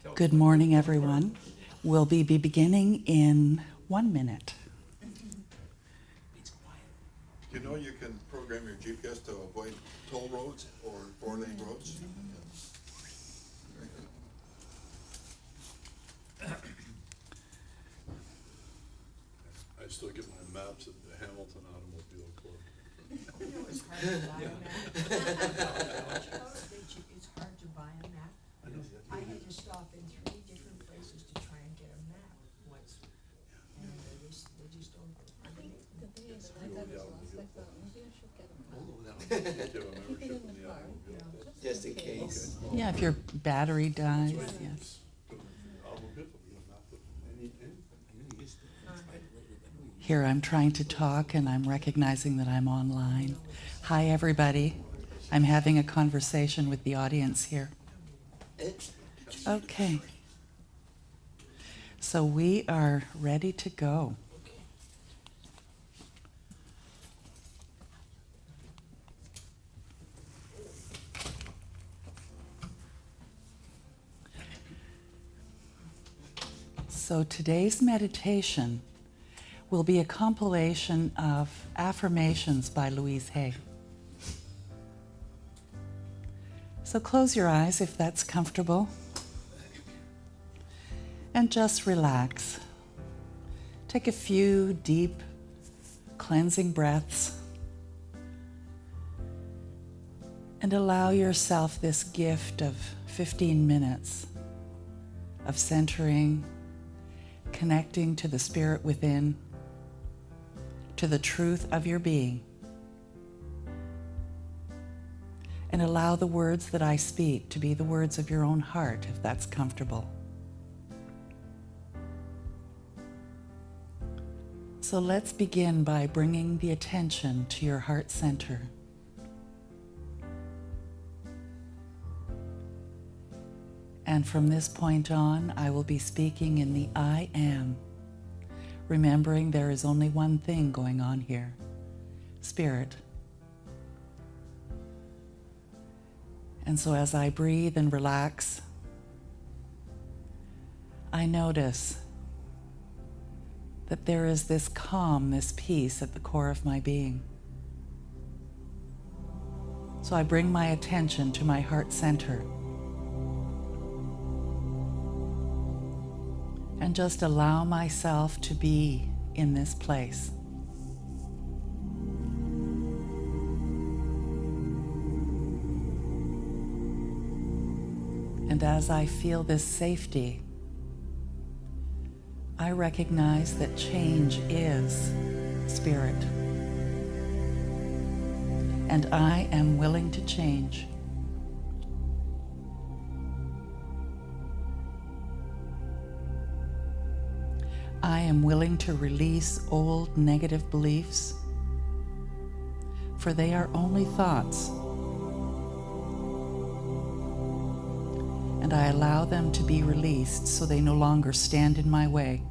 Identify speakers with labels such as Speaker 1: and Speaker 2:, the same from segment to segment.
Speaker 1: Good morning, everyone. We'll be beginning in 1 minute.
Speaker 2: You know you can program your GPS to avoid toll roads or four-lane roads?
Speaker 3: I still get my maps at the Hamilton Automobile Club.
Speaker 4: It's hard to buy a map. It's hard to buy a map.
Speaker 3: I know.
Speaker 4: I had to stop in 3 different places to try and get a map once. And they just don't.
Speaker 5: Just in case.
Speaker 1: Yeah, if your battery dies, yes. Here I'm trying to talk and I'm recognizing that I'm online. Hi, everybody. I'm having a conversation with the audience here. Okay. So we are ready to go. So today's meditation will be a compilation of affirmations by Louise Hay. So close your eyes if that's comfortable. And just relax. Take a few deep, cleansing breaths. And allow yourself this gift of 15 minutes of centering, connecting to the spirit within, to the truth of your being. And allow the words that I speak to be the words of your own heart, if that's comfortable. So let's begin by bringing the attention to your heart center. And from this point on, I will be speaking in the I am, remembering there is only one thing going on here: spirit. And so as I breathe and relax, I notice that there is this calm, this peace at the core of my being. So I bring my attention to my heart center and just allow myself to be in this place. And as I feel this safety, I recognize that change is spirit. And I am willing to change. I am willing to release old negative beliefs, for they are only thoughts. And I allow them to be released so they no longer stand in my way.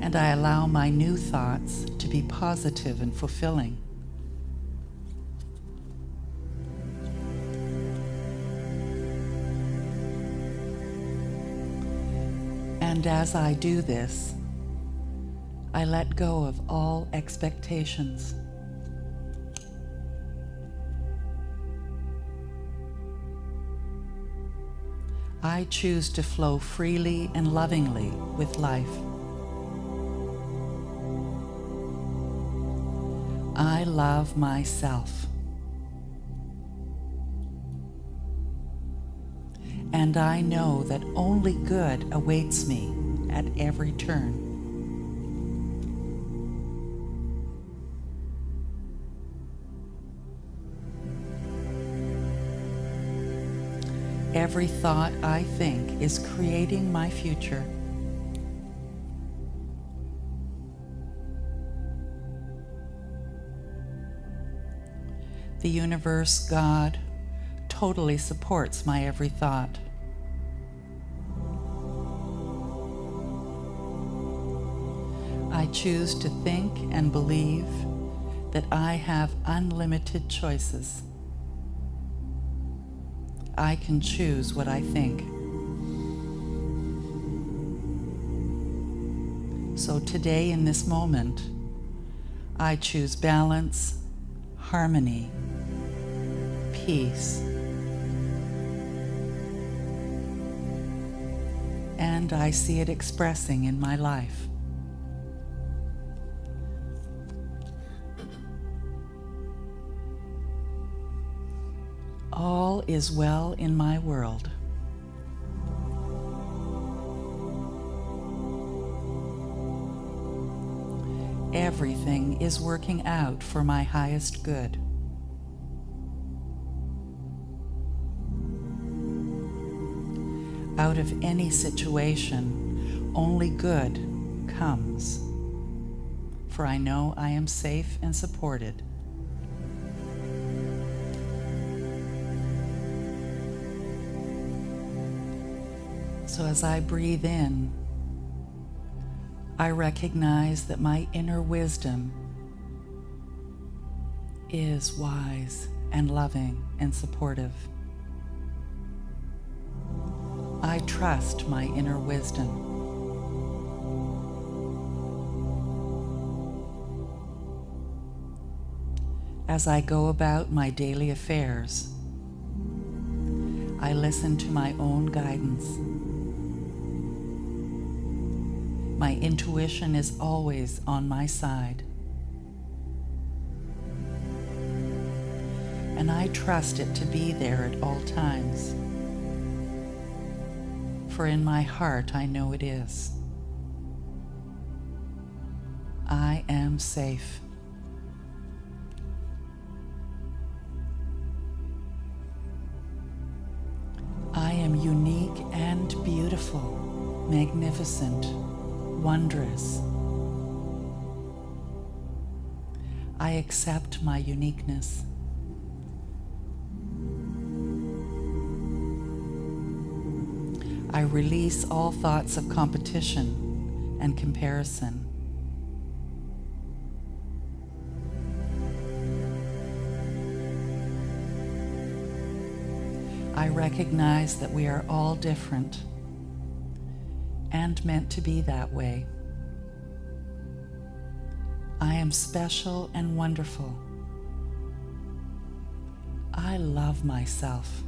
Speaker 1: And I allow my new thoughts to be positive and fulfilling. And as I do this, I let go of all expectations. I choose to flow freely and lovingly with life. I love myself. And I know that only good awaits me at every turn. Every thought I think is creating my future. The universe, God, totally supports my every thought. I choose to think and believe that I have unlimited choices. I can choose what I think. So today, in this moment, I choose balance, harmony, peace, and I see it expressing in my life. All is well in my world. Everything is working out for my highest good. Out of any situation, only good comes, for I know I am safe and supported. So as I breathe in, I recognize that my inner wisdom is wise and loving and supportive. I trust my inner wisdom. As I go about my daily affairs, I listen to my own guidance. My intuition is always on my side. And I trust it to be there at all times. For in my heart I know it is. I am safe. I am unique and beautiful, magnificent, wondrous. I accept my uniqueness. I release all thoughts of competition and comparison. I recognize that we are all different and meant to be that way. I am special and wonderful. I love myself.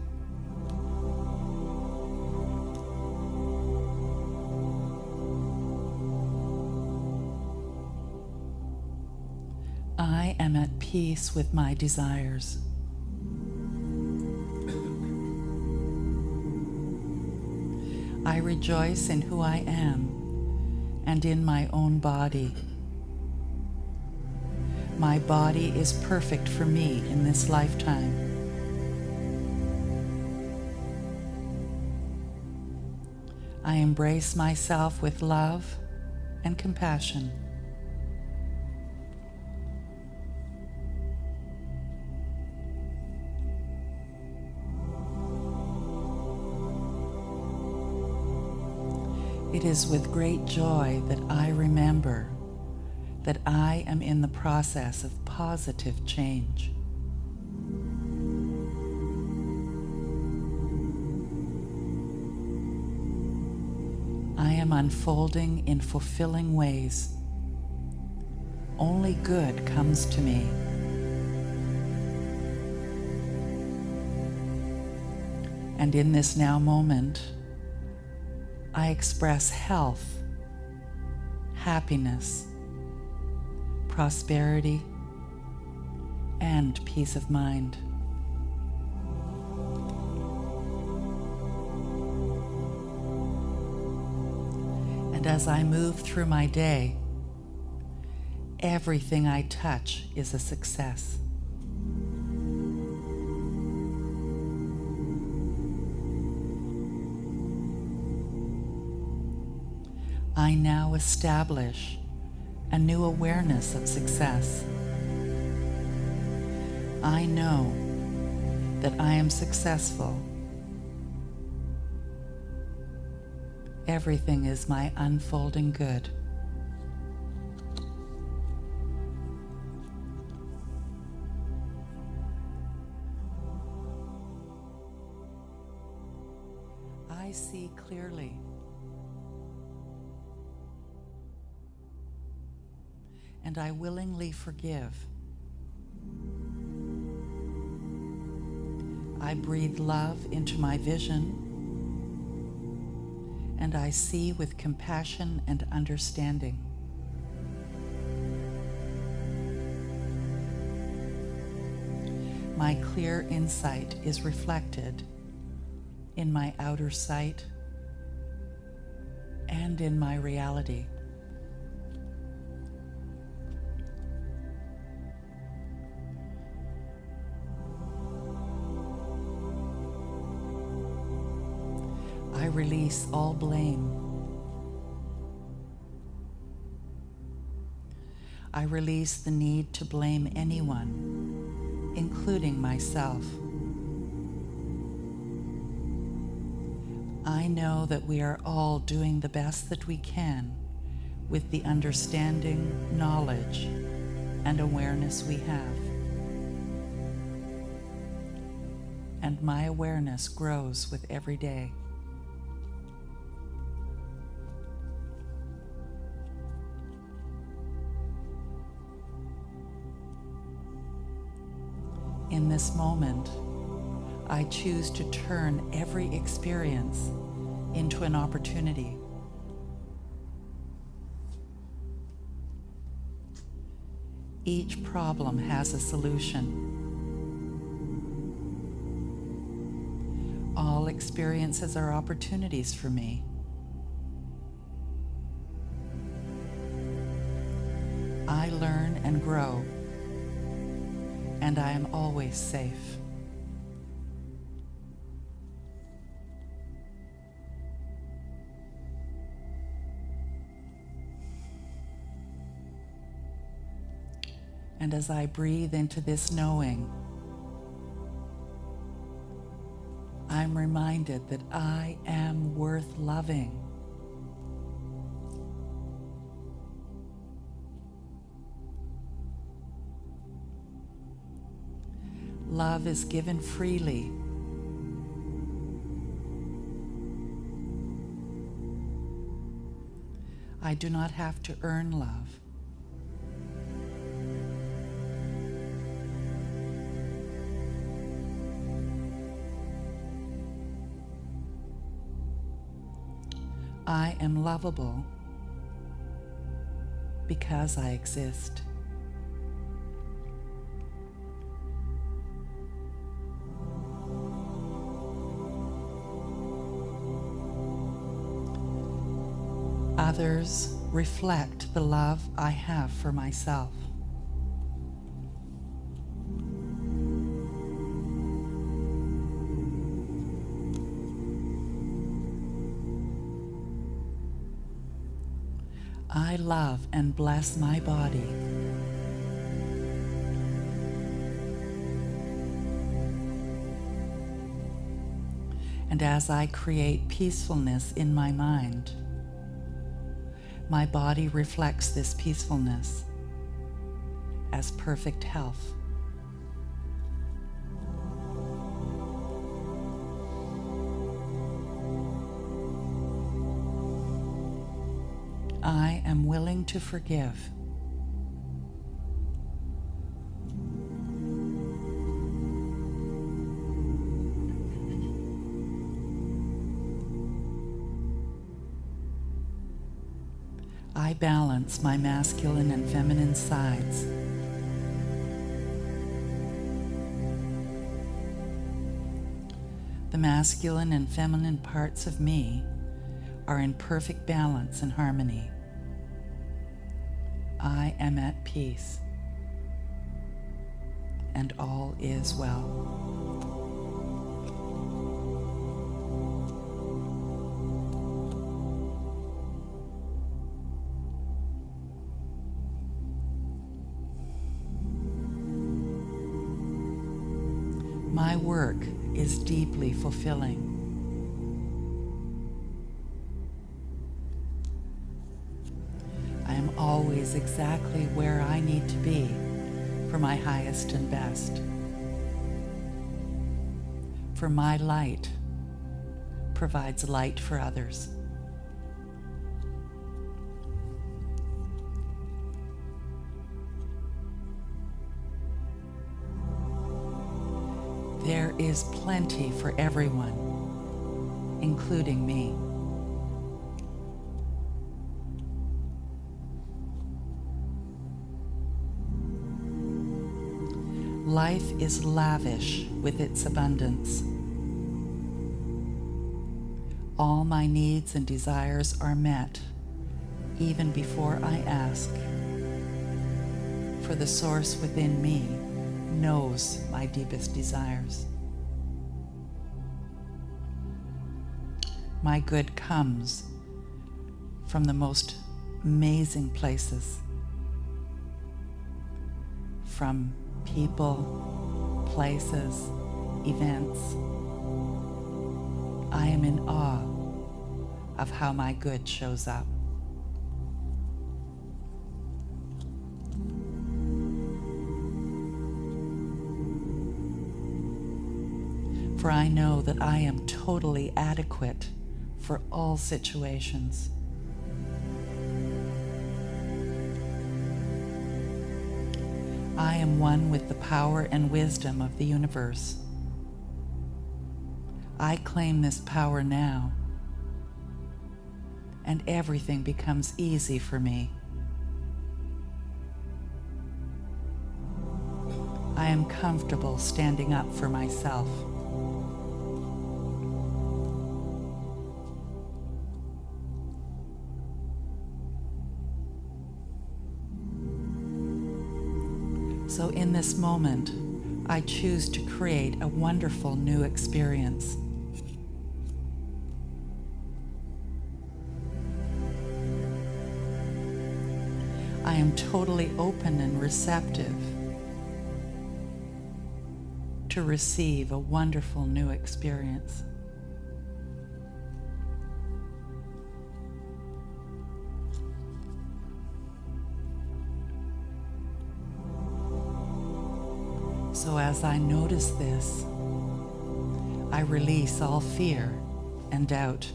Speaker 1: I am at peace with my desires. I rejoice in who I am and in my own body. My body is perfect for me in this lifetime. I embrace myself with love and compassion. It is with great joy that I remember that I am in the process of positive change. I am unfolding in fulfilling ways. Only good comes to me. And in this now moment, I express health, happiness, prosperity, and peace of mind. And as I move through my day, everything I touch is a success. I now establish a new awareness of success. I know that I am successful. Everything is my unfolding good. I see clearly. And I willingly forgive. I breathe love into my vision, and I see with compassion and understanding. My clear insight is reflected in my outer sight and in my reality. I release all blame. I release the need to blame anyone, including myself. I know that we are all doing the best that we can with the understanding, knowledge, and awareness we have. And my awareness grows with every day. In this moment, I choose to turn every experience into an opportunity. Each problem has a solution. All experiences are opportunities for me. I learn and grow, and I am always safe. And as I breathe into this knowing, I'm reminded that I am worth loving. Love is given freely. I do not have to earn love. I am lovable because I exist. Others reflect the love I have for myself. I love and bless my body. And as I create peacefulness in my mind, my body reflects this peacefulness as perfect health. I am willing to forgive. I balance my masculine and feminine sides. The masculine and feminine parts of me are in perfect balance and harmony. I am at peace, and all is well. My work is deeply fulfilling. I am always exactly where I need to be for my highest and best. For my light provides light for others. There is plenty for everyone, including me. Life is lavish with its abundance. All my needs and desires are met, even before I ask. For the source within me knows my deepest desires. My good comes from the most amazing places, from people, places, events. I am in awe of how my good shows up. For I know that I am totally adequate for all situations. I am one with the power and wisdom of the universe. I claim this power now, and everything becomes easy for me. I am comfortable standing up for myself. So in this moment, I choose to create a wonderful new experience. I am totally open and receptive to receive a wonderful new experience. So as I notice this, I release all fear and doubt.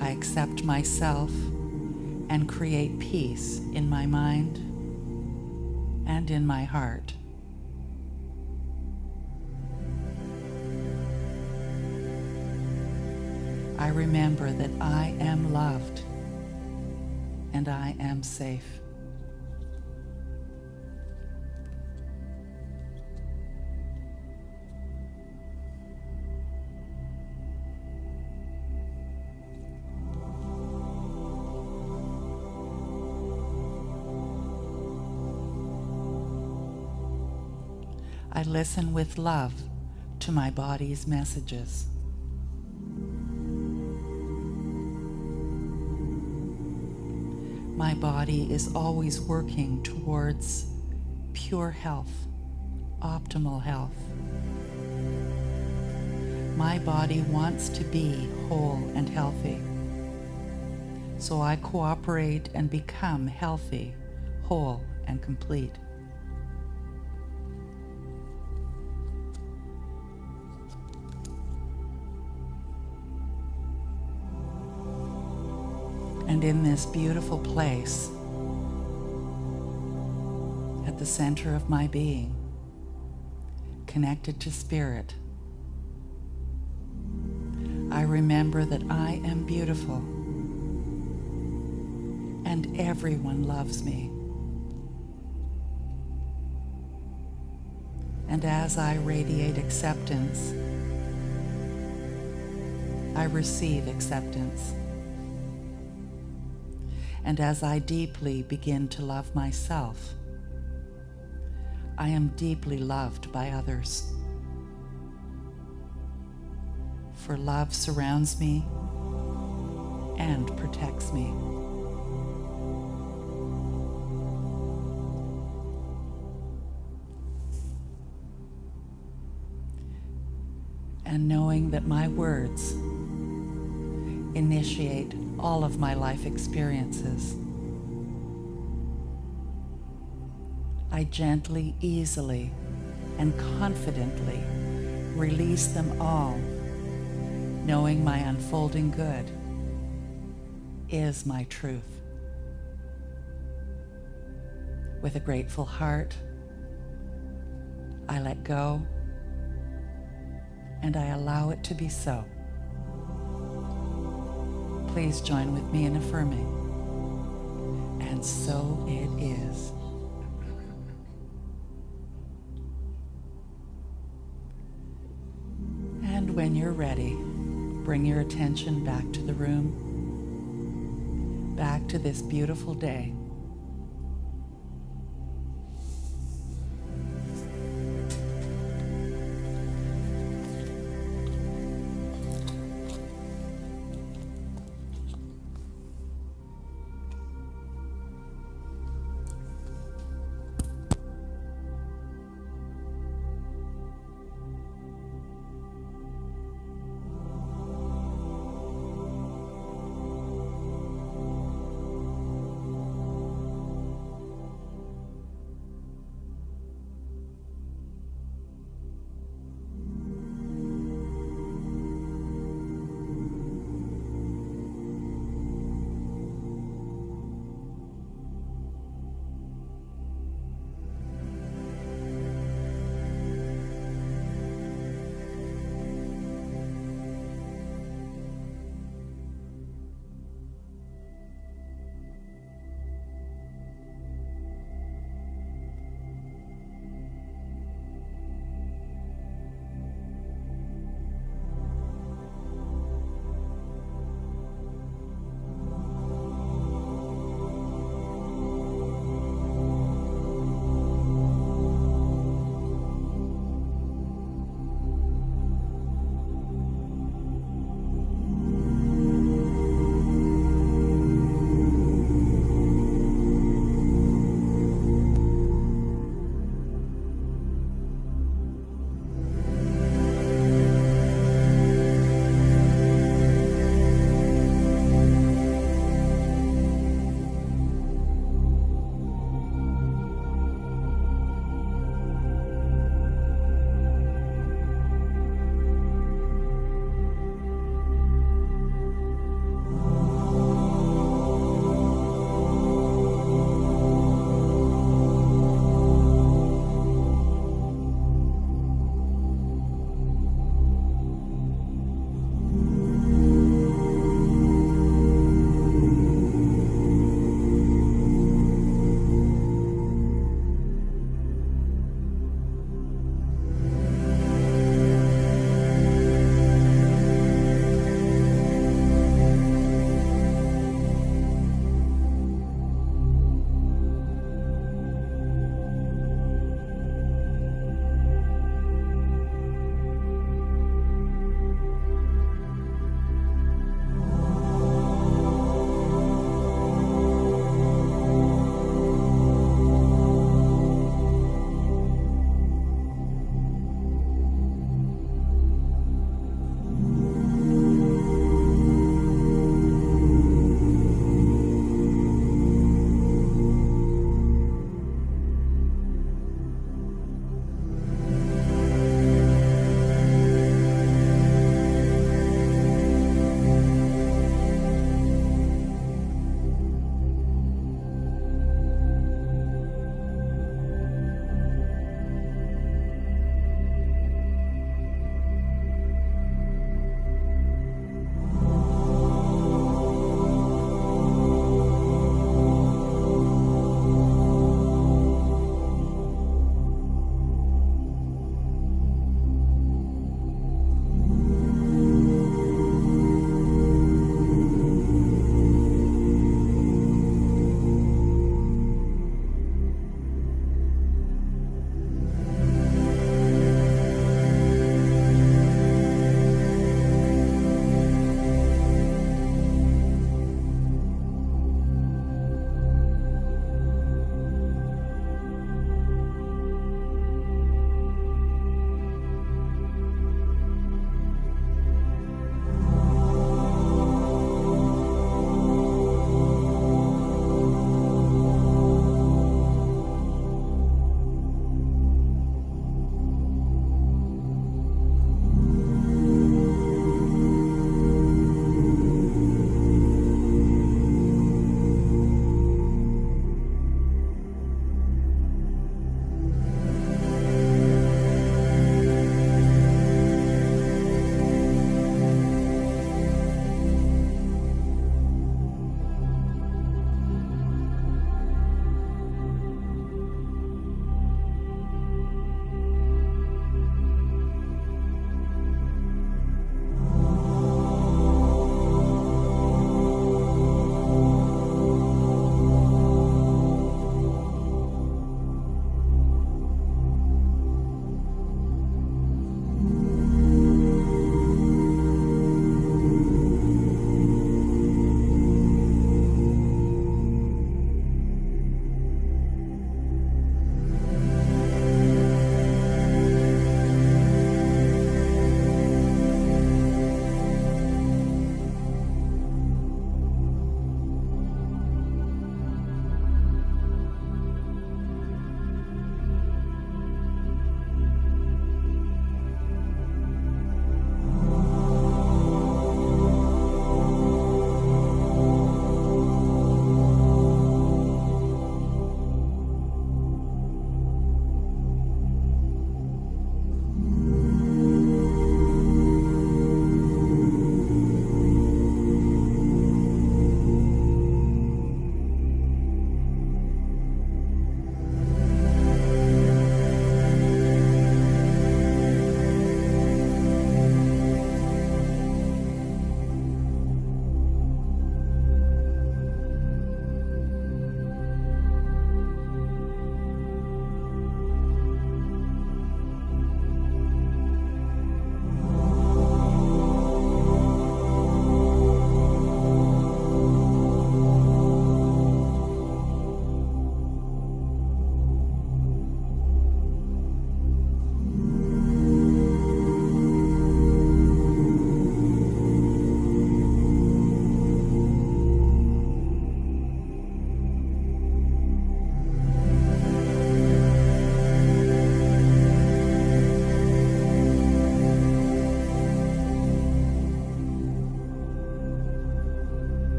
Speaker 1: I accept myself and create peace in my mind and in my heart. I remember that I am loved and I am safe. I listen with love to my body's messages. My body is always working towards pure health, optimal health. My body wants to be whole and healthy. So I cooperate and become healthy, whole, and complete. And in this beautiful place, at the center of my being, connected to Spirit, I remember that I am beautiful and everyone loves me. And as I radiate acceptance, I receive acceptance. And as I deeply begin to love myself, I am deeply loved by others. For love surrounds me and protects me. And knowing that my words initiate all of my life experiences, I gently, easily, and confidently release them all, knowing my unfolding good is my truth. With a grateful heart, I let go and I allow it to be so. Please join with me in affirming, and so it is. And when you're ready, bring your attention back to the room, back to this beautiful day.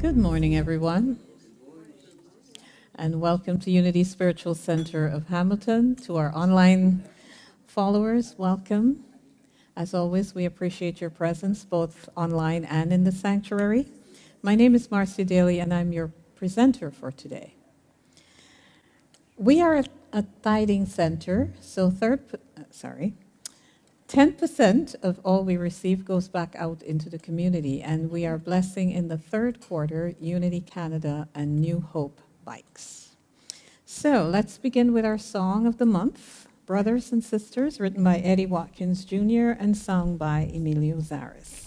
Speaker 5: Good morning, everyone, and welcome to Unity Spiritual Center of Hamilton. To our online followers, welcome. As always, we appreciate your presence both online and in the sanctuary. My name is Marcia Daly, and I'm your presenter for today. We are a tithing center, so 10% of all we receive goes back out into the community, and we are blessing in the third quarter Unity Canada and New Hope bikes. So let's begin with our song of the month, Brothers and Sisters, written by Eddie Watkins Jr. and sung by Emilio Zaris.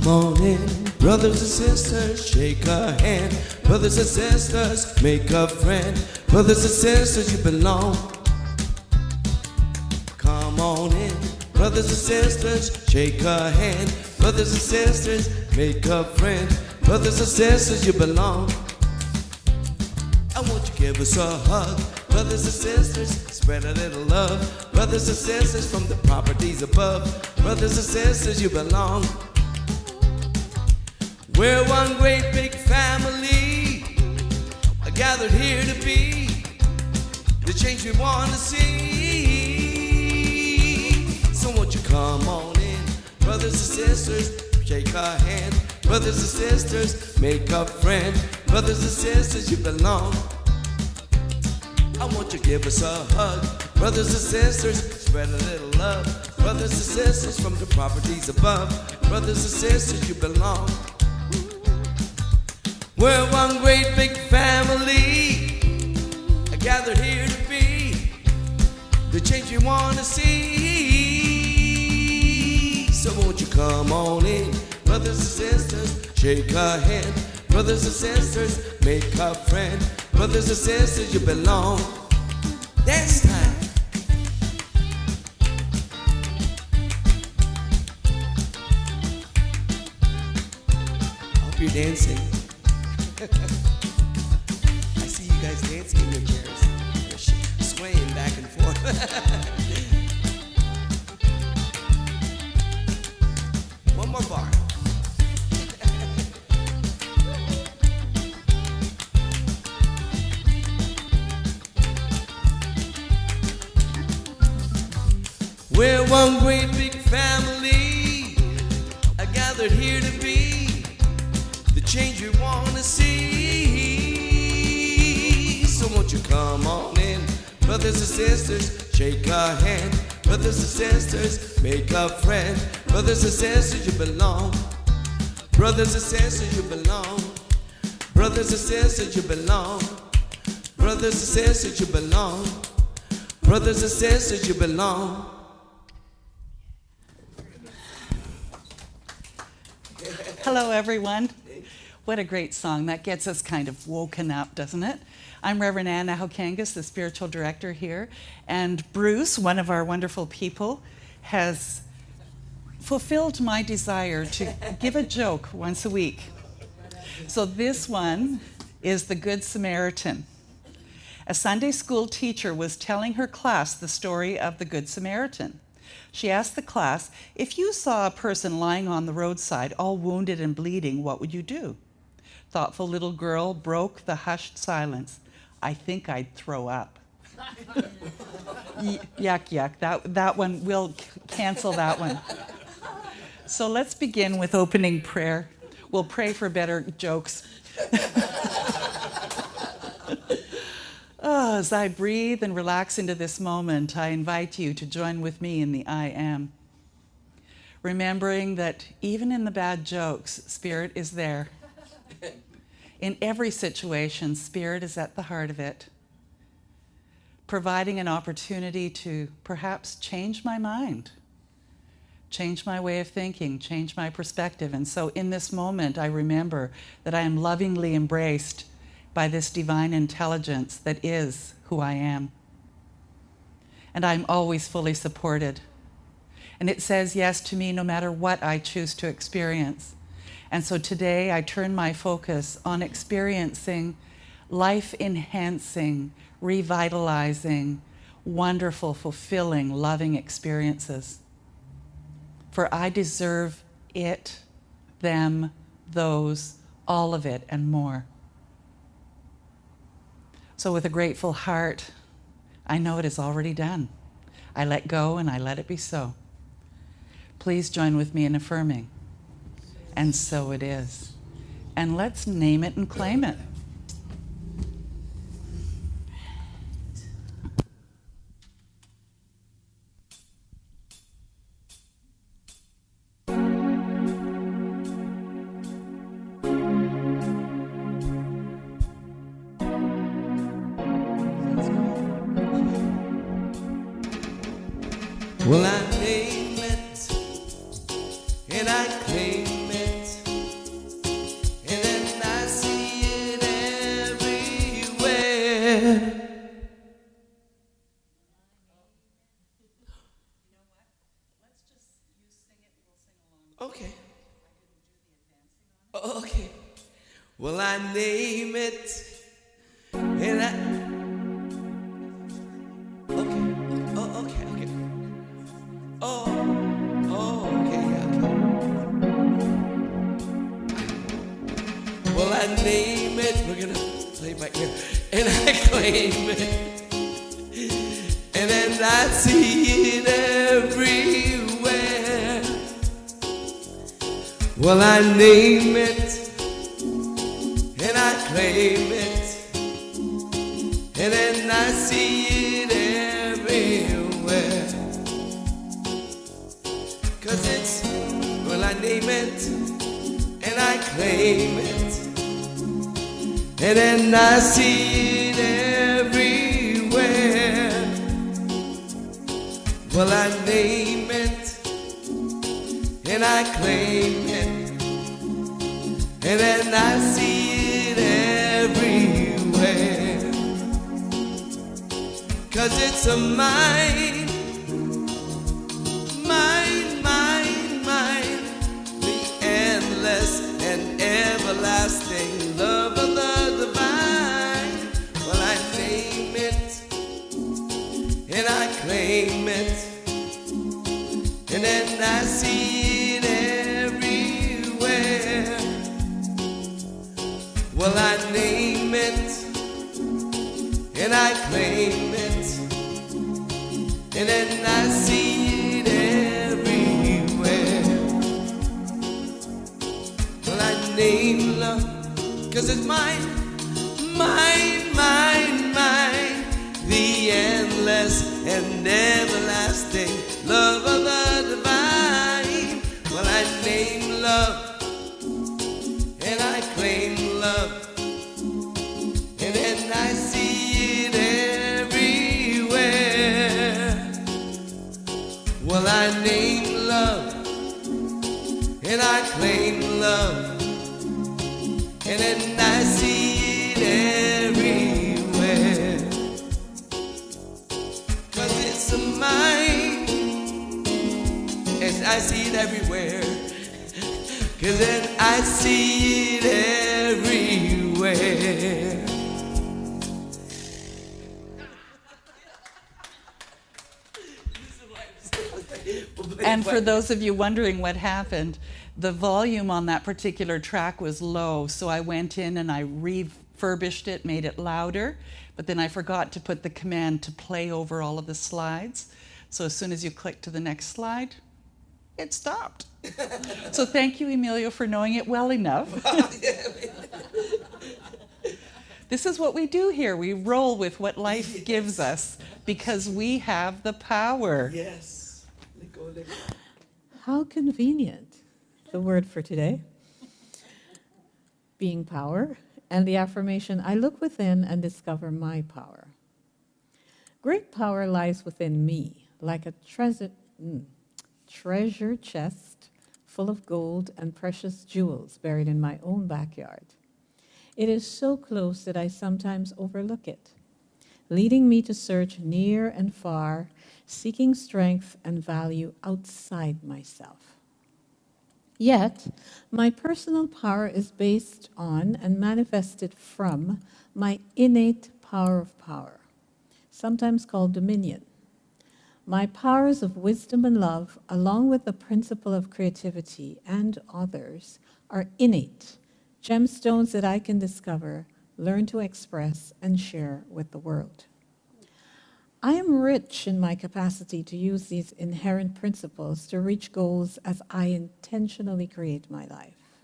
Speaker 6: Come on in, brothers and sisters, shake a hand. Brothers and sisters, make a friend. Brothers and sisters, you belong. Come on in, brothers and sisters, shake a hand. Brothers and sisters, make a friend. Brothers and sisters, you belong. I want you to give us a hug. Brothers and sisters, spread a little love. Brothers and sisters from the properties above. Brothers and sisters, you belong. We're one great big family, gathered here to be the change we want to see. So won't you come on in, brothers and sisters, shake our hand. Brothers and sisters, make a friend. Brothers and sisters, you belong. I want you to give us a hug. Brothers and sisters, spread a little love. Brothers and sisters from the properties above. Brothers and sisters, you belong. We're one great big family, gathered here to be the change we want to see. So won't you come on in, brothers and sisters, shake a hand. Brothers and sisters, make a friend. Brothers and sisters, you belong. Dance time. Hope you're dancing. I see you guys dancing in your chairs. You're swaying back and forth. One more bar. We're one great big family, gathered here to be the change we want to see. So won't you come on in, brothers and sisters, shake a hand. Brothers and sisters, make a friend. Brothers and sisters, you belong. Brothers and sisters, you belong. Brothers and sisters, you belong. Brothers and sisters, you belong. Brothers and sisters, you belong.
Speaker 1: Hello, everyone. What a great song. That gets us kind of woken up, doesn't it? I'm Reverend Anna Hokangas, the spiritual director here. And Bruce, one of our wonderful people, has fulfilled my desire to give a joke once a week. So this one is the Good Samaritan. A Sunday school teacher was telling her class the story of the Good Samaritan. She asked the class, if you saw a person lying on the roadside, all wounded and bleeding, what would you do? Thoughtful little girl broke the hushed silence. I think I'd throw up. Yuck, yuck. That one, we'll cancel that one. So let's begin with opening prayer. We'll pray for better jokes. Oh, as I breathe and relax into this moment, I invite you to join with me in the I Am. Remembering that even in the bad jokes, Spirit is there. In every situation, Spirit is at the heart of it, providing an opportunity to perhaps change my mind, change my way of thinking, change my perspective. And so in this moment, I remember that I am lovingly embraced by this divine intelligence that is who I am. And I'm always fully supported. And it says yes to me no matter what I choose to experience. And so today I turn my focus on experiencing life-enhancing, revitalizing, wonderful, fulfilling, loving experiences. For I deserve it, them, those, all of it, and more. So with a grateful heart, I know it is already done. I let go and I let it be so. Please join with me in affirming. And so it is. And let's name it and claim it.
Speaker 6: Well, I name it and I claim it, and then I see it everywhere. Okay. Oh, okay. Well, I name it and I. Okay. Oh, okay. Okay. Oh, okay, yeah, okay. Well, I name it. We're gonna play back here, and I claim it, and then I see it everywhere. Well, I name it, and I claim it, and then I see it everywhere. 'Cause it's, well, I name it, and I claim it, and then I see it everywhere. Well, I name it, and I claim it, and then I see it everywhere. 'Cause it's a mine, and everlasting love of the divine. Well, I name it, and I claim it, and then I see it everywhere. Well, I name it, and I claim it, and then I see it everywhere. Name love, 'cause it's mine, the endless and everlasting love of the divine. Well, I name love, and I claim love, and then I see it everywhere. Well, I name love, and I claim love, and then I see it everywhere. 'Cause it's a mine, as I see it everywhere. 'Cause then I see it everywhere.
Speaker 1: And for those of you wondering what happened, the volume on that particular track was low, so I went in and I refurbished it, made it louder, but then I forgot to put the command to play over all of the slides. So as soon as you click to the next slide, it stopped. So thank you, Emilio, for knowing it well enough. This is what we do here. We roll with what life gives us because we have the power.
Speaker 6: Yes.
Speaker 5: How convenient, the word for today. Being power, and the affirmation, I look within and discover my power. Great power lies within me, like a treasure chest full of gold and precious jewels buried in my own backyard. It is so close that I sometimes overlook it, leading me to search near and far, seeking strength and value outside myself. Yet, my personal power is based on and manifested from my innate power of power, sometimes called dominion. My powers of wisdom and love, along with the principle of creativity and others, are innate, gemstones that I can discover, learn to express, and share with the world. I am rich in my capacity to use these inherent principles to reach goals as I intentionally create my life.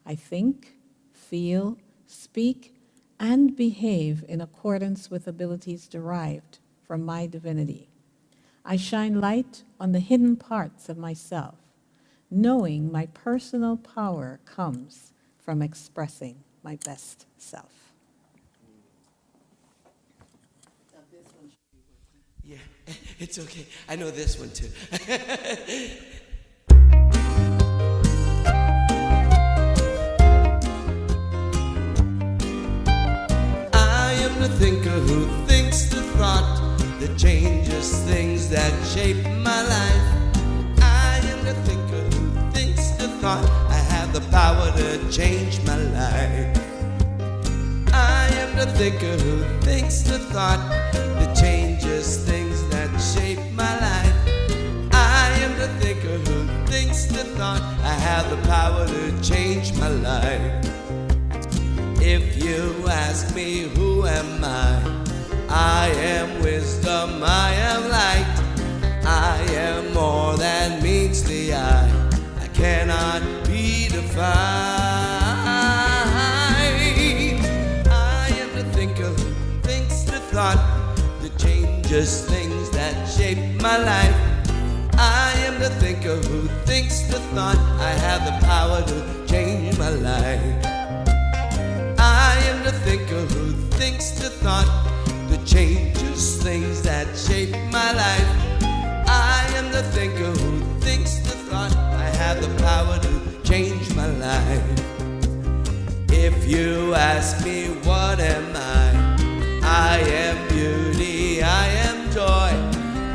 Speaker 5: I think, feel, speak, and behave in accordance with abilities derived from my divinity. I shine light on the hidden parts of myself, knowing my personal power comes from expressing my best self.
Speaker 6: Yeah, it's okay. I know this one too. I am the thinker who thinks the thought that changes things that shape my life. I am the thinker who thinks the thought. I have the power to change my life. I am the thinker who thinks the thought that changes things that shape my life. I am the thinker who thinks the thought. I have the power to change my life. If you ask me who am I am wisdom, I am light. I am more than meets the eye. I cannot be defined. I am the thinker who thinks the thought that changes things that shape my life. I am the thinker who thinks the thought. I have the power to change my life. I am the thinker who thinks the thought that changes things that shape my life. I am the thinker who thinks the thought. I have the power to change my life. If you ask me what am I am beauty, I am joy.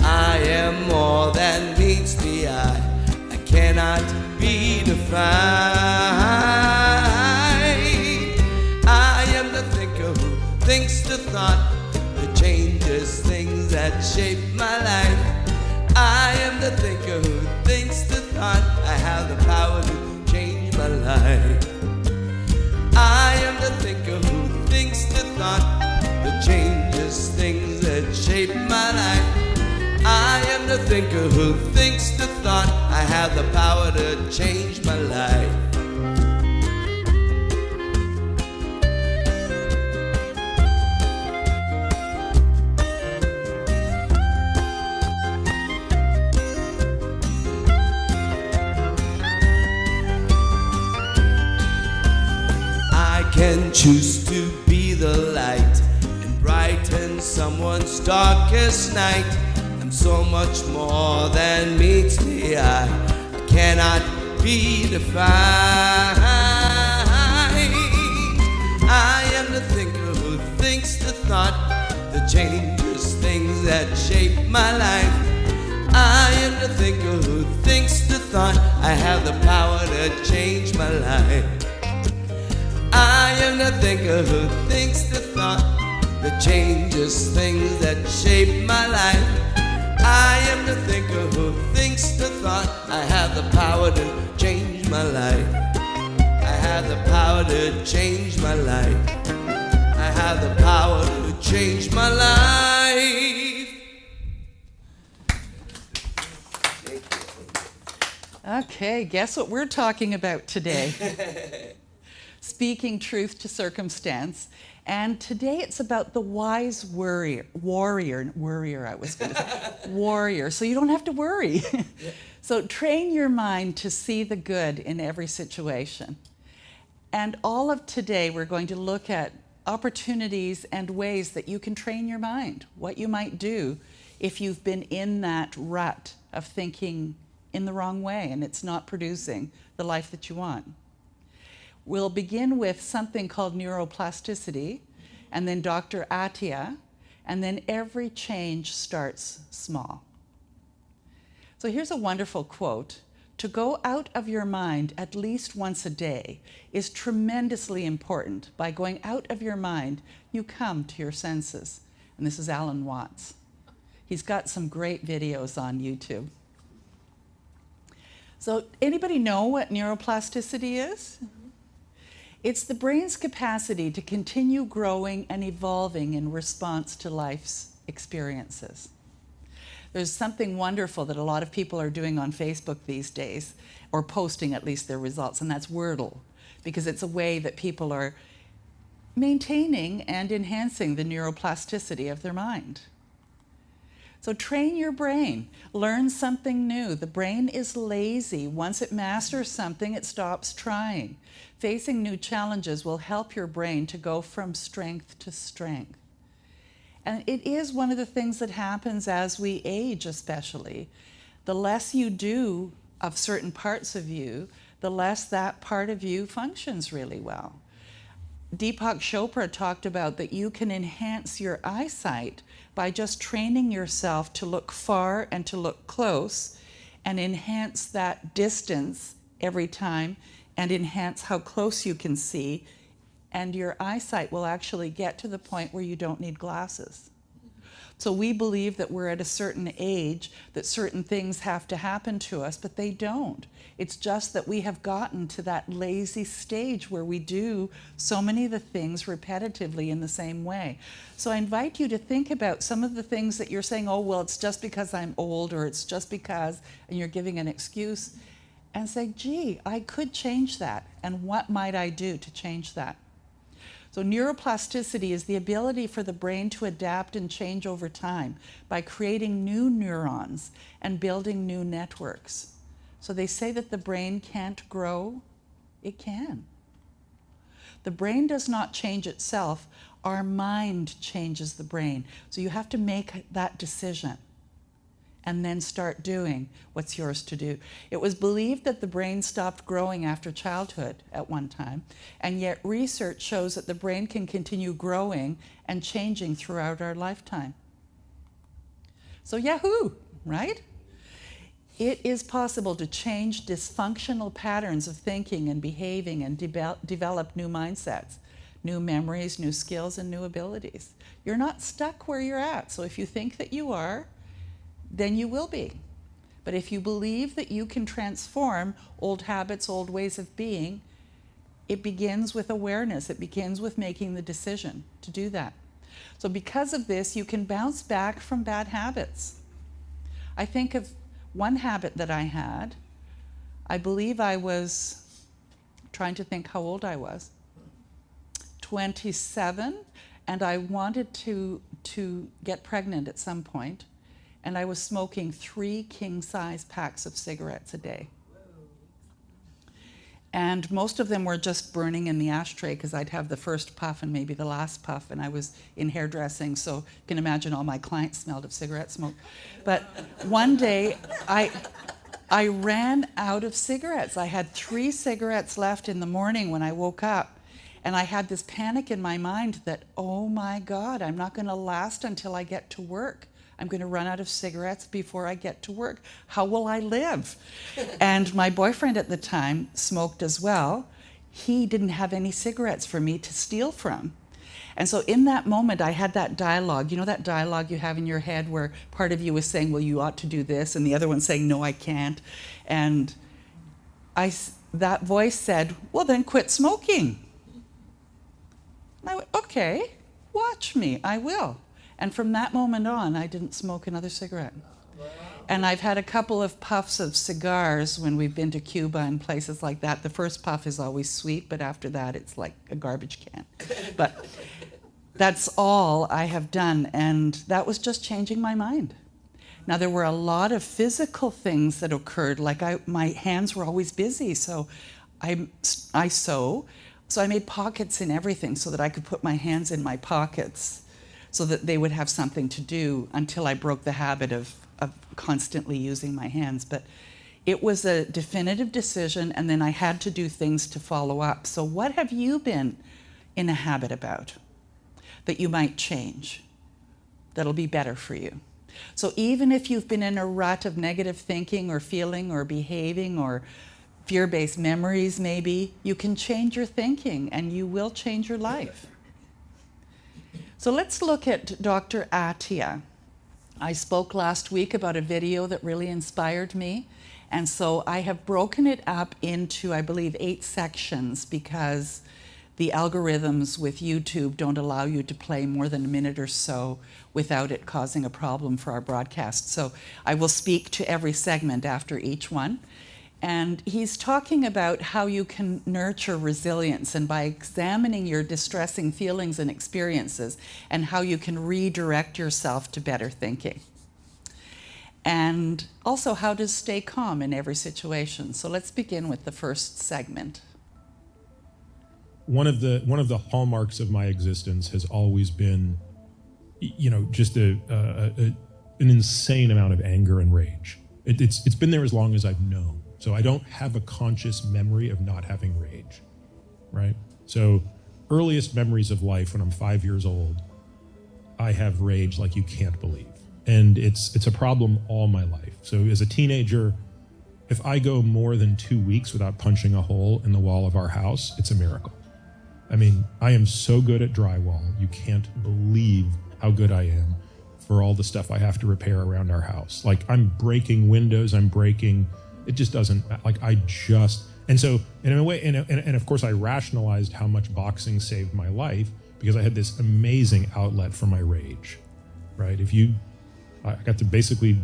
Speaker 6: I am more than meets the eye. I cannot be defined. I am the thinker who thinks the thought that changes things that shape my life. I am the thinker who thinks the thought. I have the power to change my life. I am the thinker who thinks the thought that changes things that shape my life. I am the thinker who thinks the thought. I have the power to change my life. I can choose to be the light and brighten someone's darkest night. I'm so much more than meets the eye. I cannot be defined. I am the thinker who thinks the thought that changes things that shape my life. I am the thinker who thinks the thought. I have the power to change my life. I am the thinker who thinks the thought that changes things that shape my life. I am the thinker who thinks the thought. I have the power to change my life. I have the power to change my life. I have the power to change my life.
Speaker 1: Okay, guess what we're talking about today? Speaking truth to circumstance. And today it's about the wise warrior, I was going to say, warrior, so you don't have to worry. So train your mind to see the good in every situation. And all of today we're going to look at opportunities and ways that you can train your mind, what you might do if you've been in that rut of thinking in the wrong way and it's not producing the life that you want. We'll begin with something called neuroplasticity, and then Dr. Attia, and then every change starts small. So here's a wonderful quote. To go out of your mind at least once a day is tremendously important. By going out of your mind, you come to your senses. And this is Alan Watts. He's got some great videos on YouTube. So anybody know what neuroplasticity is? It's the brain's capacity to continue growing and evolving in response to life's experiences. There's something wonderful that a lot of people are doing on Facebook these days, or posting at least their results, and that's Wordle, because it's a way that people are maintaining and enhancing the neuroplasticity of their mind. So train your brain, learn something new. The brain is lazy. Once it masters something, it stops trying. Facing new challenges will help your brain to go from strength to strength. And it is one of the things that happens as we age, especially. The less you do of certain parts of you, the less that part of you functions really well. Deepak Chopra talked about that you can enhance your eyesight by just training yourself to look far and to look close, and enhance that distance every time, and enhance how close you can see, and your eyesight will actually get to the point where you don't need glasses. So we believe that we're at a certain age, that certain things have to happen to us, but they don't. It's just that we have gotten to that lazy stage where we do so many of the things repetitively in the same way. So I invite you to think about some of the things that you're saying, oh, well, it's just because I'm old, or it's just because, and you're giving an excuse, and say, gee, I could change that, and what might I do to change that? So neuroplasticity is the ability for the brain to adapt and change over time by creating new neurons and building new networks. So they say that the brain can't grow. It can. The brain does not change itself. Our mind changes the brain. So you have to make that decision and then start doing what's yours to do. It was believed that the brain stopped growing after childhood at one time, and yet research shows that the brain can continue growing and changing throughout our lifetime. So yahoo, right? It is possible to change dysfunctional patterns of thinking and behaving and develop new mindsets, new memories, new skills, and new abilities. You're not stuck where you're at. So if you think that you are, then you will be. But if you believe that you can transform old habits, old ways of being, it begins with awareness. It begins with making the decision to do that. So because of this, you can bounce back from bad habits. I think of one habit that I had. I believe I was trying to think how old I was. 27, and I wanted to get pregnant at some point. And I was smoking 3 king-size packs of cigarettes a day. And most of them were just burning in the ashtray, because I'd have the first puff and maybe the last puff, and I was in hairdressing, so you can imagine all my clients smelled of cigarette smoke. But one day, I ran out of cigarettes. I had 3 cigarettes left in the morning when I woke up, and I had this panic in my mind that, oh my God, I'm not going to last until I get to work. I'm going to run out of cigarettes before I get to work. How will I live? And my boyfriend at the time smoked as well. He didn't have any cigarettes for me to steal from. And so in that moment, I had that dialogue. You know that dialogue you have in your head where part of you is saying, well, you ought to do this, and the other one's saying, no, I can't. And that voice said, well, then quit smoking. And I went, okay, watch me, I will. And from that moment on, I didn't smoke another cigarette. And I've had a couple of puffs of cigars when we've been to Cuba and places like that. The first puff is always sweet, but after that, it's like a garbage can. But that's all I have done, and that was just changing my mind. Now, there were a lot of physical things that occurred, like my hands were always busy, so I sew. So I made pockets in everything so that I could put my hands in my pockets, so that they would have something to do until I broke the habit of constantly using my hands. But It was a definitive decision, and then I had to do things to follow up. So what have you been in a habit about that you might change that'll be better for you? So even if you've been in a rut of negative thinking or feeling or behaving or fear-based memories maybe, you can change your thinking and you will change your life. So let's look at Dr. Attia. I spoke last week about a video that really inspired me. And so I have broken it up into, I believe, 8 sections because the algorithms with YouTube don't allow you to play more than a minute or so without it causing a problem for our broadcast. So I will speak to every segment after each one. And he's talking about how you can nurture resilience and by examining your distressing feelings and experiences and how you can redirect yourself to better thinking. And also how to stay calm in every situation. So let's begin with the first segment.
Speaker 7: One of the hallmarks of my existence has always been, just an insane amount of anger and rage. It's been there as long as I've known. So I don't have a conscious memory of not having rage, right? So earliest memories of life when I'm 5 years old, I have rage like you can't believe. And it's a problem all my life. So as a teenager, if I go more than 2 weeks without punching a hole in the wall of our house, it's a miracle. I mean, I am so good at drywall. You can't believe how good I am for all the stuff I have to repair around our house. Like I'm breaking windows, it just doesn't, and so in a way, and of course I rationalized how much boxing saved my life because I had this amazing outlet for my rage, right? I got to basically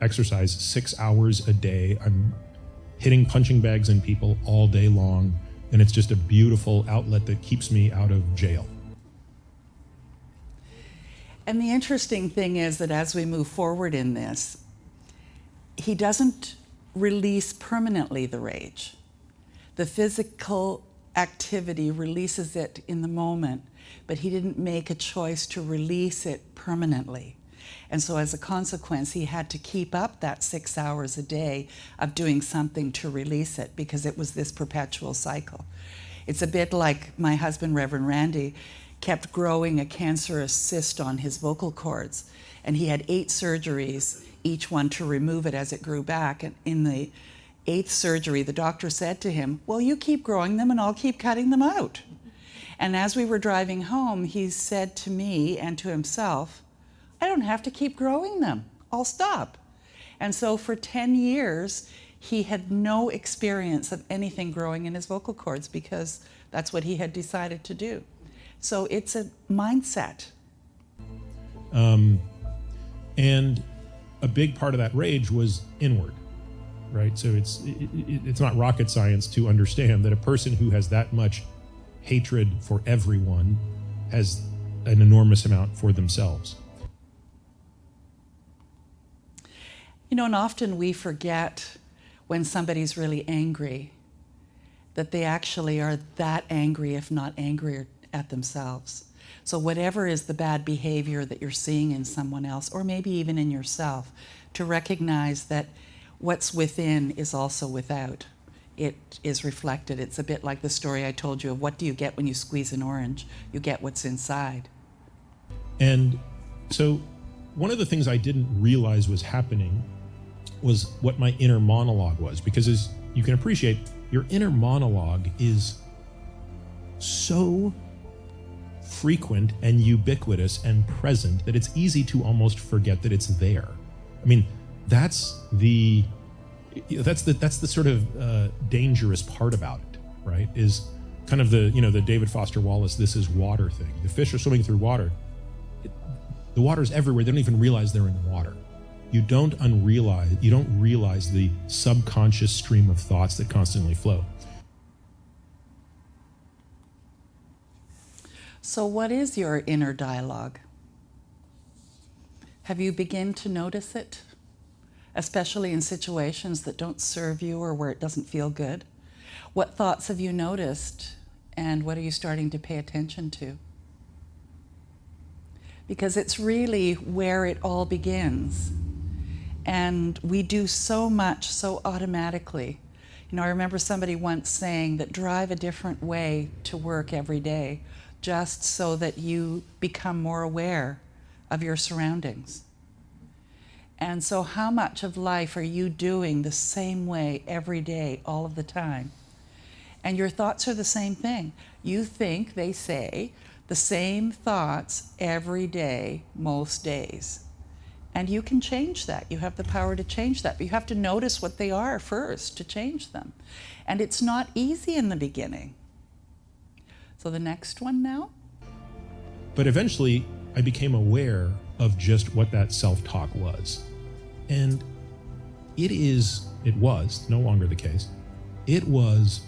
Speaker 7: exercise 6 hours a day. I'm hitting punching bags in people all day long, and it's just a beautiful outlet that keeps me out of jail.
Speaker 1: And the interesting thing is that as we move forward in this, he doesn't release permanently the rage. The physical activity releases it in the moment, but he didn't make a choice to release it permanently. And so as a consequence, he had to keep up that 6 hours a day of doing something to release it because it was this perpetual cycle. It's a bit like my husband, Reverend Randy, kept growing a cancerous cyst on his vocal cords, and he had 8 surgeries, each one to remove it as it grew back. And in the 8th surgery, the doctor said to him, well, you keep growing them and I'll keep cutting them out. And as we were driving home, he said to me and to himself, I don't have to keep growing them. I'll stop. And so for 10 years, he had no experience of anything growing in his vocal cords because that's what he had decided to do. So it's a mindset.
Speaker 7: And a big part of that rage was inward, right? So it's not rocket science to understand that a person who has that much hatred for everyone has an enormous amount for themselves.
Speaker 1: And often we forget when somebody's really angry that they actually are that angry, if not angrier at themselves. So whatever is the bad behavior that you're seeing in someone else, or maybe even in yourself, to recognize that what's within is also without. It is reflected. It's a bit like the story I told you of what do you get when you squeeze an orange? You get what's inside.
Speaker 7: And so one of the things I didn't realize was happening was what my inner monologue was, because as you can appreciate, your inner monologue is so frequent and ubiquitous and present that it's easy to almost forget that it's there. I mean, that's the sort of dangerous part about it, right? Is kind of the David Foster Wallace "this is water" thing. The fish are swimming through water. The water's everywhere. They don't even realize they're in water. You don't realize the subconscious stream of thoughts that constantly flow.
Speaker 1: So what is your inner dialogue? Have you begun to notice it, especially in situations that don't serve you or where it doesn't feel good? What thoughts have you noticed, and what are you starting to pay attention to? Because it's really where it all begins. And we do so much so automatically. You know, I remember somebody once saying that drive a different way to work every day, just so that you become more aware of your surroundings. And so how much of life are you doing the same way every day, all of the time? And your thoughts are the same thing. You think, they say, the same thoughts every day, most days. And you can change that. You have the power to change that. But you have to notice what they are first to change them. And it's not easy in the beginning. So the next one now.
Speaker 7: But eventually, I became aware of just what that self-talk was. And it was no longer the case. It was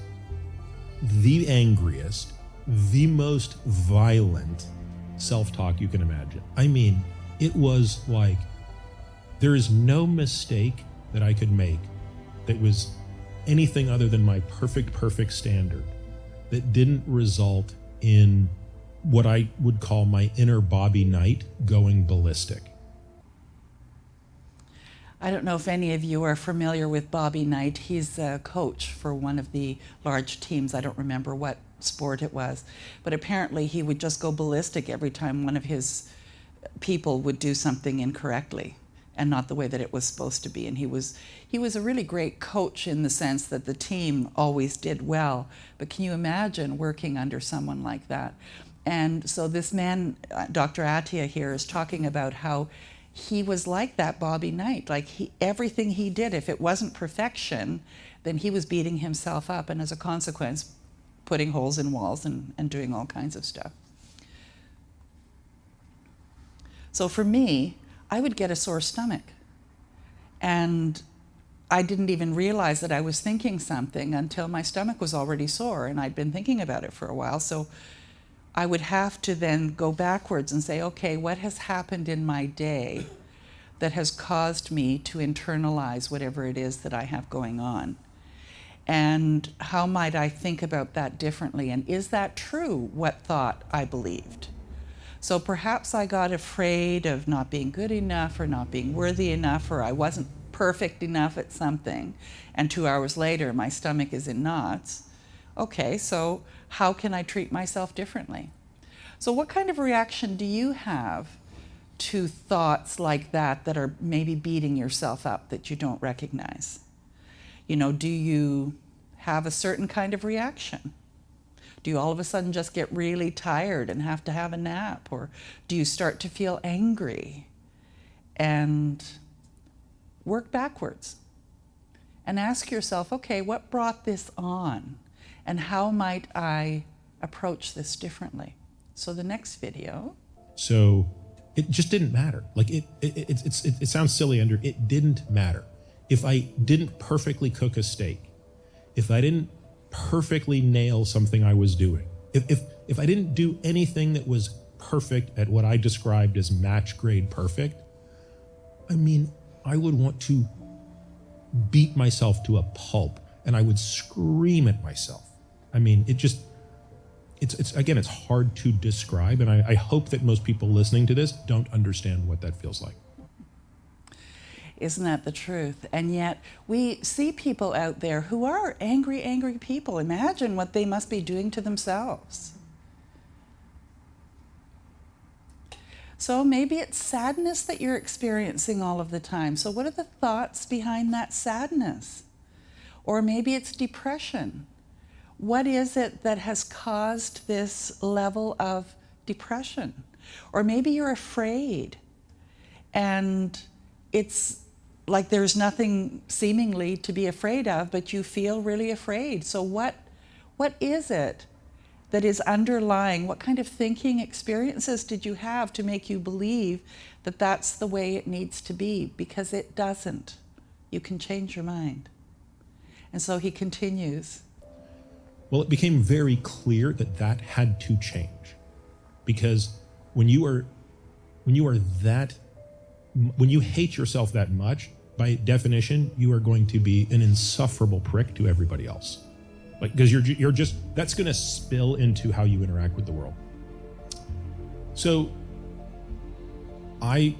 Speaker 7: the angriest, the most violent self-talk you can imagine. I mean, it was like, there is no mistake that I could make that was anything other than my perfect standard that didn't result in what I would call my inner Bobby Knight going ballistic.
Speaker 1: I don't know if any of you are familiar with Bobby Knight. He's a coach for one of the large teams. I don't remember what sport it was. But apparently he would just go ballistic every time one of his people would do something incorrectly and not the way that it was supposed to be. And he was a really great coach in the sense that the team always did well. But can you imagine working under someone like that? And so this man, Dr. Attia here, is talking about how he was like that Bobby Knight. Like everything he did, if it wasn't perfection, then he was beating himself up, and as a consequence, putting holes in walls and doing all kinds of stuff. So for me, I would get a sore stomach. And I didn't even realize that I was thinking something until my stomach was already sore, and I'd been thinking about it for a while. So I would have to then go backwards and say, okay, what has happened in my day that has caused me to internalize whatever it is that I have going on? And how might I think about that differently? And is that true, what thought I believed? So perhaps I got afraid of not being good enough or not being worthy enough, or I wasn't perfect enough at something. And 2 hours later, my stomach is in knots. Okay, so how can I treat myself differently? So what kind of reaction do you have to thoughts like that that are maybe beating yourself up that you don't recognize? You know, do you have a certain kind of reaction? Do you all of a sudden just get really tired and have to have a nap? Or do you start to feel angry? And work backwards and ask yourself, okay, what brought this on? And how might I approach this differently? So the next video.
Speaker 7: So it just didn't matter. Like it sounds silly, Andrew. It didn't matter. If I didn't perfectly cook a steak, if I didn't perfectly nail something I was doing, if I didn't do anything that was perfect at what I described as match grade perfect, I mean, I would want to beat myself to a pulp, and I would scream at myself. I mean, it's hard to describe, and I hope that most people listening to this don't understand what that feels like.
Speaker 1: Isn't that the truth? And yet we see people out there who are angry people. Imagine what they must be doing to themselves. So maybe it's sadness that you're experiencing all of the time. So what are the thoughts behind that sadness? Or maybe it's depression. What is it that has caused this level of depression? Or maybe you're afraid and it's like there's nothing seemingly to be afraid of, but you feel really afraid. So what is it that is underlying? What kind of thinking experiences did you have to make you believe that that's the way it needs to be? Because it doesn't. You can change your mind. And so he continues.
Speaker 7: Well, it became very clear that that had to change, because when you hate yourself that much, by definition, you are going to be an insufferable prick to everybody else. Like, because you're just, that's going to spill into how you interact with the world. So I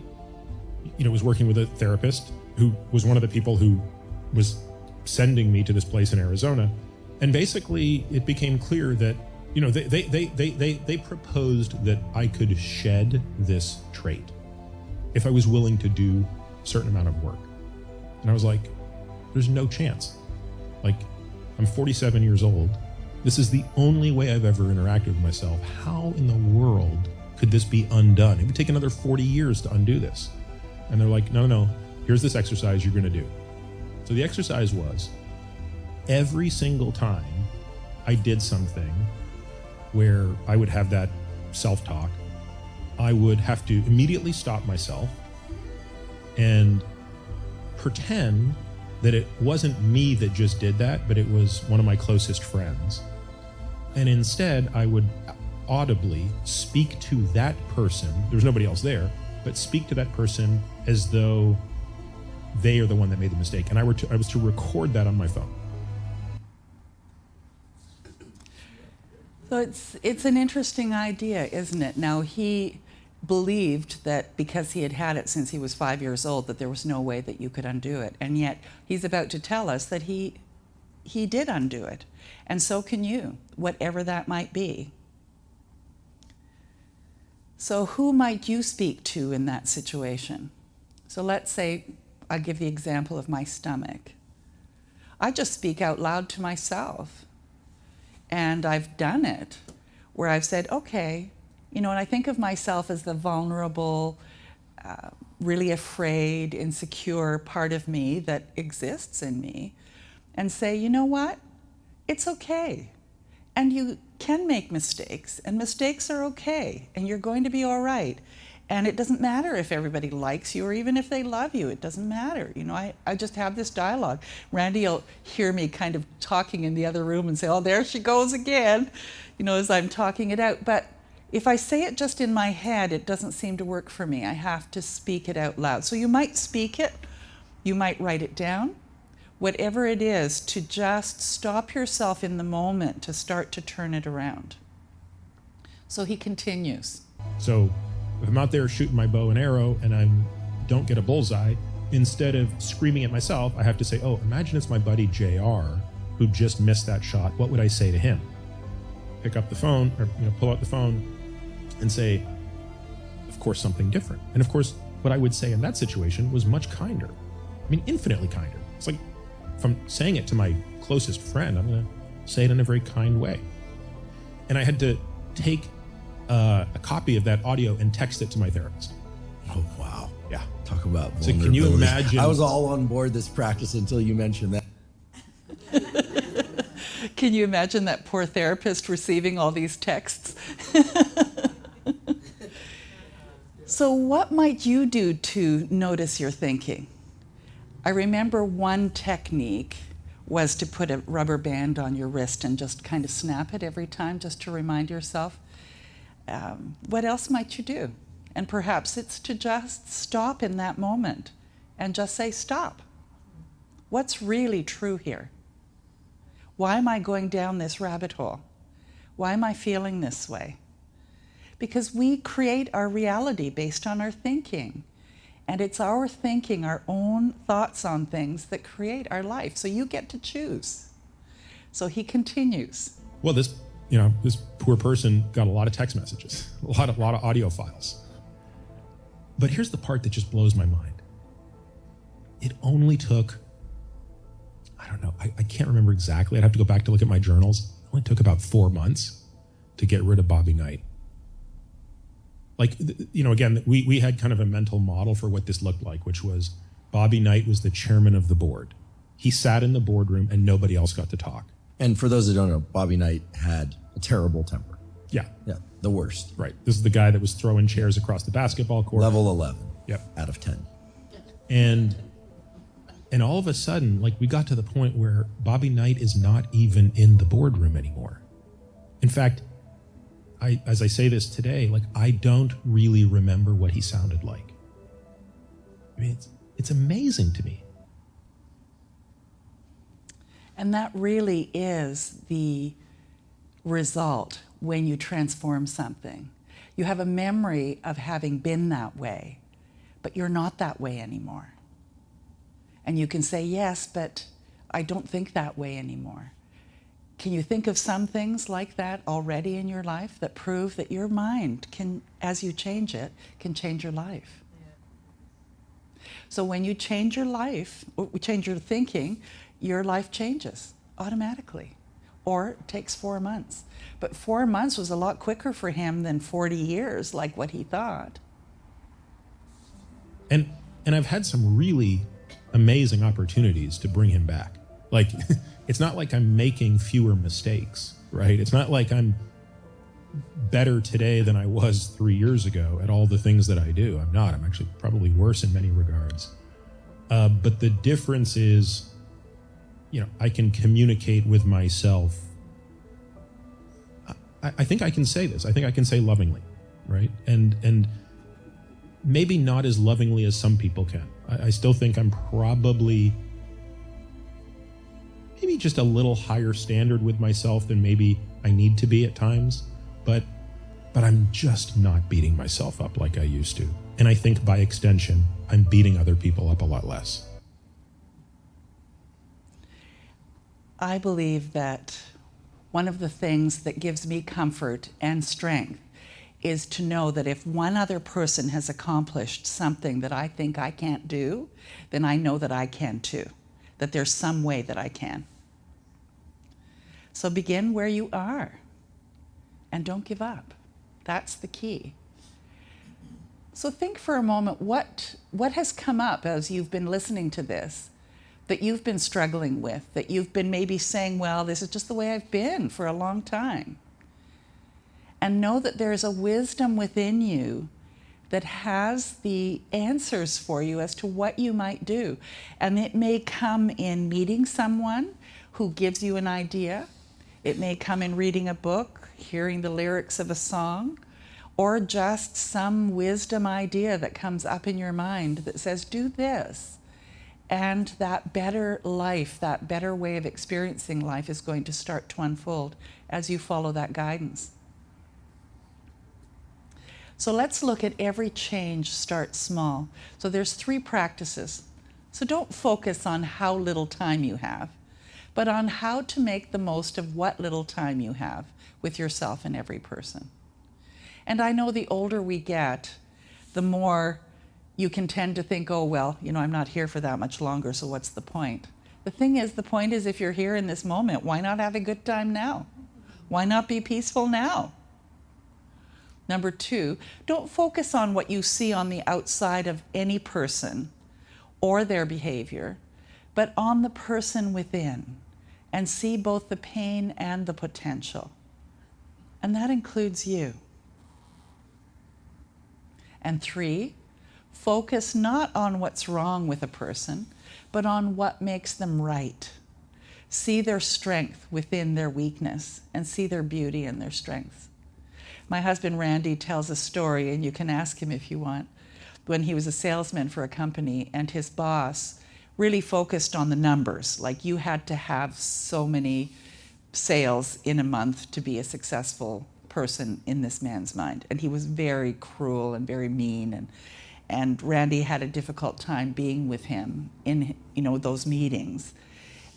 Speaker 7: was working with a therapist, who was one of the people who was sending me to this place in Arizona. And basically, it became clear that, you know, they proposed that I could shed this trait if I was willing to do a certain amount of work. And I was like, there's no chance. Like, I'm 47 years old. This is the only way I've ever interacted with myself. How in the world could this be undone? It would take another 40 years to undo this. And they're like, no, here's this exercise you're going to do. So the exercise was, every single time I did something where I would have that self-talk, I would have to immediately stop myself and pretend that it wasn't me that just did that, but it was one of my closest friends. And instead, I would audibly speak to that person. There was nobody else there, but speak to that person as though they are the one that made the mistake. And I was to record that on my phone.
Speaker 1: So it's an interesting idea, isn't it? Now, he believed that because he had it since he was 5 years old, that there was no way that you could undo it. And yet he's about to tell us that he did undo it. And so can you, whatever that might be. So who might you speak to in that situation? So let's say I give the example of my stomach. I just speak out loud to myself. And I've done it where I've said, okay, you know, and I think of myself as the vulnerable, really afraid, insecure part of me that exists in me, and say, you know what? It's okay. And you can make mistakes, and mistakes are okay, and you're going to be all right. And it doesn't matter if everybody likes you or even if they love you. It doesn't matter. You know, I just have this dialogue. Randy will hear me kind of talking in the other room and say, oh, there she goes again, you know, as I'm talking it out. But if I say it just in my head, it doesn't seem to work for me. I have to speak it out loud. So you might speak it, you might write it down, whatever it is, to just stop yourself in the moment to start to turn it around. So he continues.
Speaker 7: So if I'm out there shooting my bow and arrow and I don't get a bullseye, instead of screaming at myself, I have to say, oh, imagine it's my buddy JR who just missed that shot. What would I say to him? Pick up the phone, or pull out the phone and say, of course, something different. And of course, what I would say in that situation was much kinder. I mean, infinitely kinder. It's like, if I'm saying it to my closest friend, I'm going to say it in a very kind way. And I had to take a copy of that audio and text it to my therapist.
Speaker 8: Oh, wow.
Speaker 7: Yeah.
Speaker 8: Talk about vulnerability.
Speaker 7: So can you imagine?
Speaker 8: I was all on board this practice until you mentioned that.
Speaker 1: Can you imagine that poor therapist receiving all these texts? So what might you do to notice your thinking? I remember one technique was to put a rubber band on your wrist and just kind of snap it every time just to remind yourself. What else might you do? And perhaps it's to just stop in that moment and just say, stop. What's really true here? Why am I going down this rabbit hole? Why am I feeling this way? Because we create our reality based on our thinking. And it's our thinking, our own thoughts on things that create our life. So you get to choose. So he continues.
Speaker 7: Well, this poor person got a lot of text messages, a lot of audio files. But here's the part that just blows my mind. It only took, I don't know, I can't remember exactly. I'd have to go back to look at my journals. It only took about 4 months to get rid of Bobby Knight. Like, again, we had kind of a mental model for what this looked like, which was Bobby Knight was the chairman of the board. He sat in the boardroom and nobody else got to talk.
Speaker 8: And for those that don't know, Bobby Knight had a terrible temper.
Speaker 7: Yeah.
Speaker 8: Yeah, the worst.
Speaker 7: Right. This is the guy that was throwing chairs across the basketball court.
Speaker 8: Level 11.
Speaker 7: Yep.
Speaker 8: Out of 10.
Speaker 7: And all of a sudden, like, we got to the point where Bobby Knight is not even in the boardroom anymore. In fact, as I say this today, like, I don't really remember what he sounded like. I mean, it's amazing to me.
Speaker 1: And that really is the result when you transform something. You have a memory of having been that way, but you're not that way anymore. And you can say, yes, but I don't think that way anymore. Can you think of some things like that already in your life that prove that your mind can, as you change it, can change your life? So when you change your life, or change your thinking, your life changes automatically. Or it takes 4 months. But 4 months was a lot quicker for him than 40 years, like what he thought.
Speaker 7: And I've had some really amazing opportunities to bring him back. Like, it's not like I'm making fewer mistakes, right? It's not like I'm better today than I was 3 years ago at all the things that I do. I'm not. I'm actually probably worse in many regards. But the difference is, I can communicate with myself. I think I can say this. I think I can say lovingly, right? And maybe not as lovingly as some people can. I still think I'm probably maybe just a little higher standard with myself than maybe I need to be at times. But I'm just not beating myself up like I used to. And I think by extension, I'm beating other people up a lot less.
Speaker 1: I believe that one of the things that gives me comfort and strength is to know that if one other person has accomplished something that I think I can't do, then I know that I can too, that there's some way that I can. So begin where you are and don't give up. That's the key. So think for a moment, what has come up as you've been listening to this that you've been struggling with, that you've been maybe saying, well, this is just the way I've been for a long time. And know that there's a wisdom within you that has the answers for you as to what you might do. And it may come in meeting someone who gives you an idea. It may come in reading a book, hearing the lyrics of a song, or just some wisdom idea that comes up in your mind that says, do this. And that better life, that better way of experiencing life is going to start to unfold as you follow that guidance. So let's look at every change start small. So there's 3 practices. So don't focus on how little time you have, but on how to make the most of what little time you have with yourself and every person. And I know the older we get, the more you can tend to think, oh, well, I'm not here for that much longer, so what's the point? The thing is, the point is, if you're here in this moment, why not have a good time now? Why not be peaceful now? Number 2, don't focus on what you see on the outside of any person or their behavior, but on the person within, and see both the pain and the potential. And that includes you. And 3, focus not on what's wrong with a person, but on what makes them right. See their strength within their weakness and see their beauty in their strengths. My husband Randy tells a story, and you can ask him if you want, when he was a salesman for a company and his boss really focused on the numbers, like you had to have so many sales in a month to be a successful person in this man's mind. And he was very cruel and very mean, and Randy had a difficult time being with him in those meetings.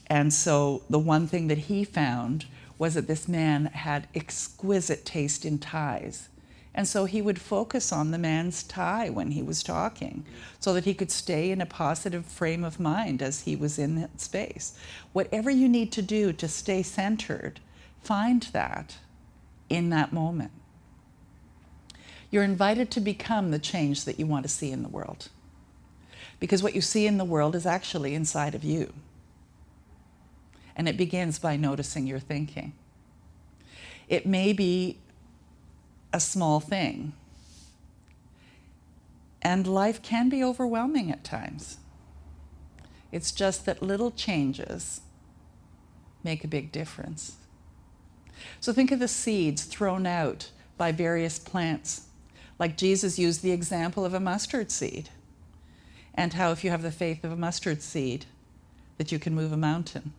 Speaker 1: And so the one thing that he found was that this man had exquisite taste in ties. And so he would focus on the man's tie when he was talking so that he could stay in a positive frame of mind as he was in that space. Whatever you need to do to stay centered, find that in that moment. You're invited to become the change that you want to see in the world. Because what you see in the world is actually inside of you. And it begins by noticing your thinking. It may be a small thing. And life can be overwhelming at times. It's just that little changes make a big difference. So think of the seeds thrown out by various plants. Like Jesus used the example of a mustard seed, and how if you have the faith of a mustard seed, that you can move a mountain.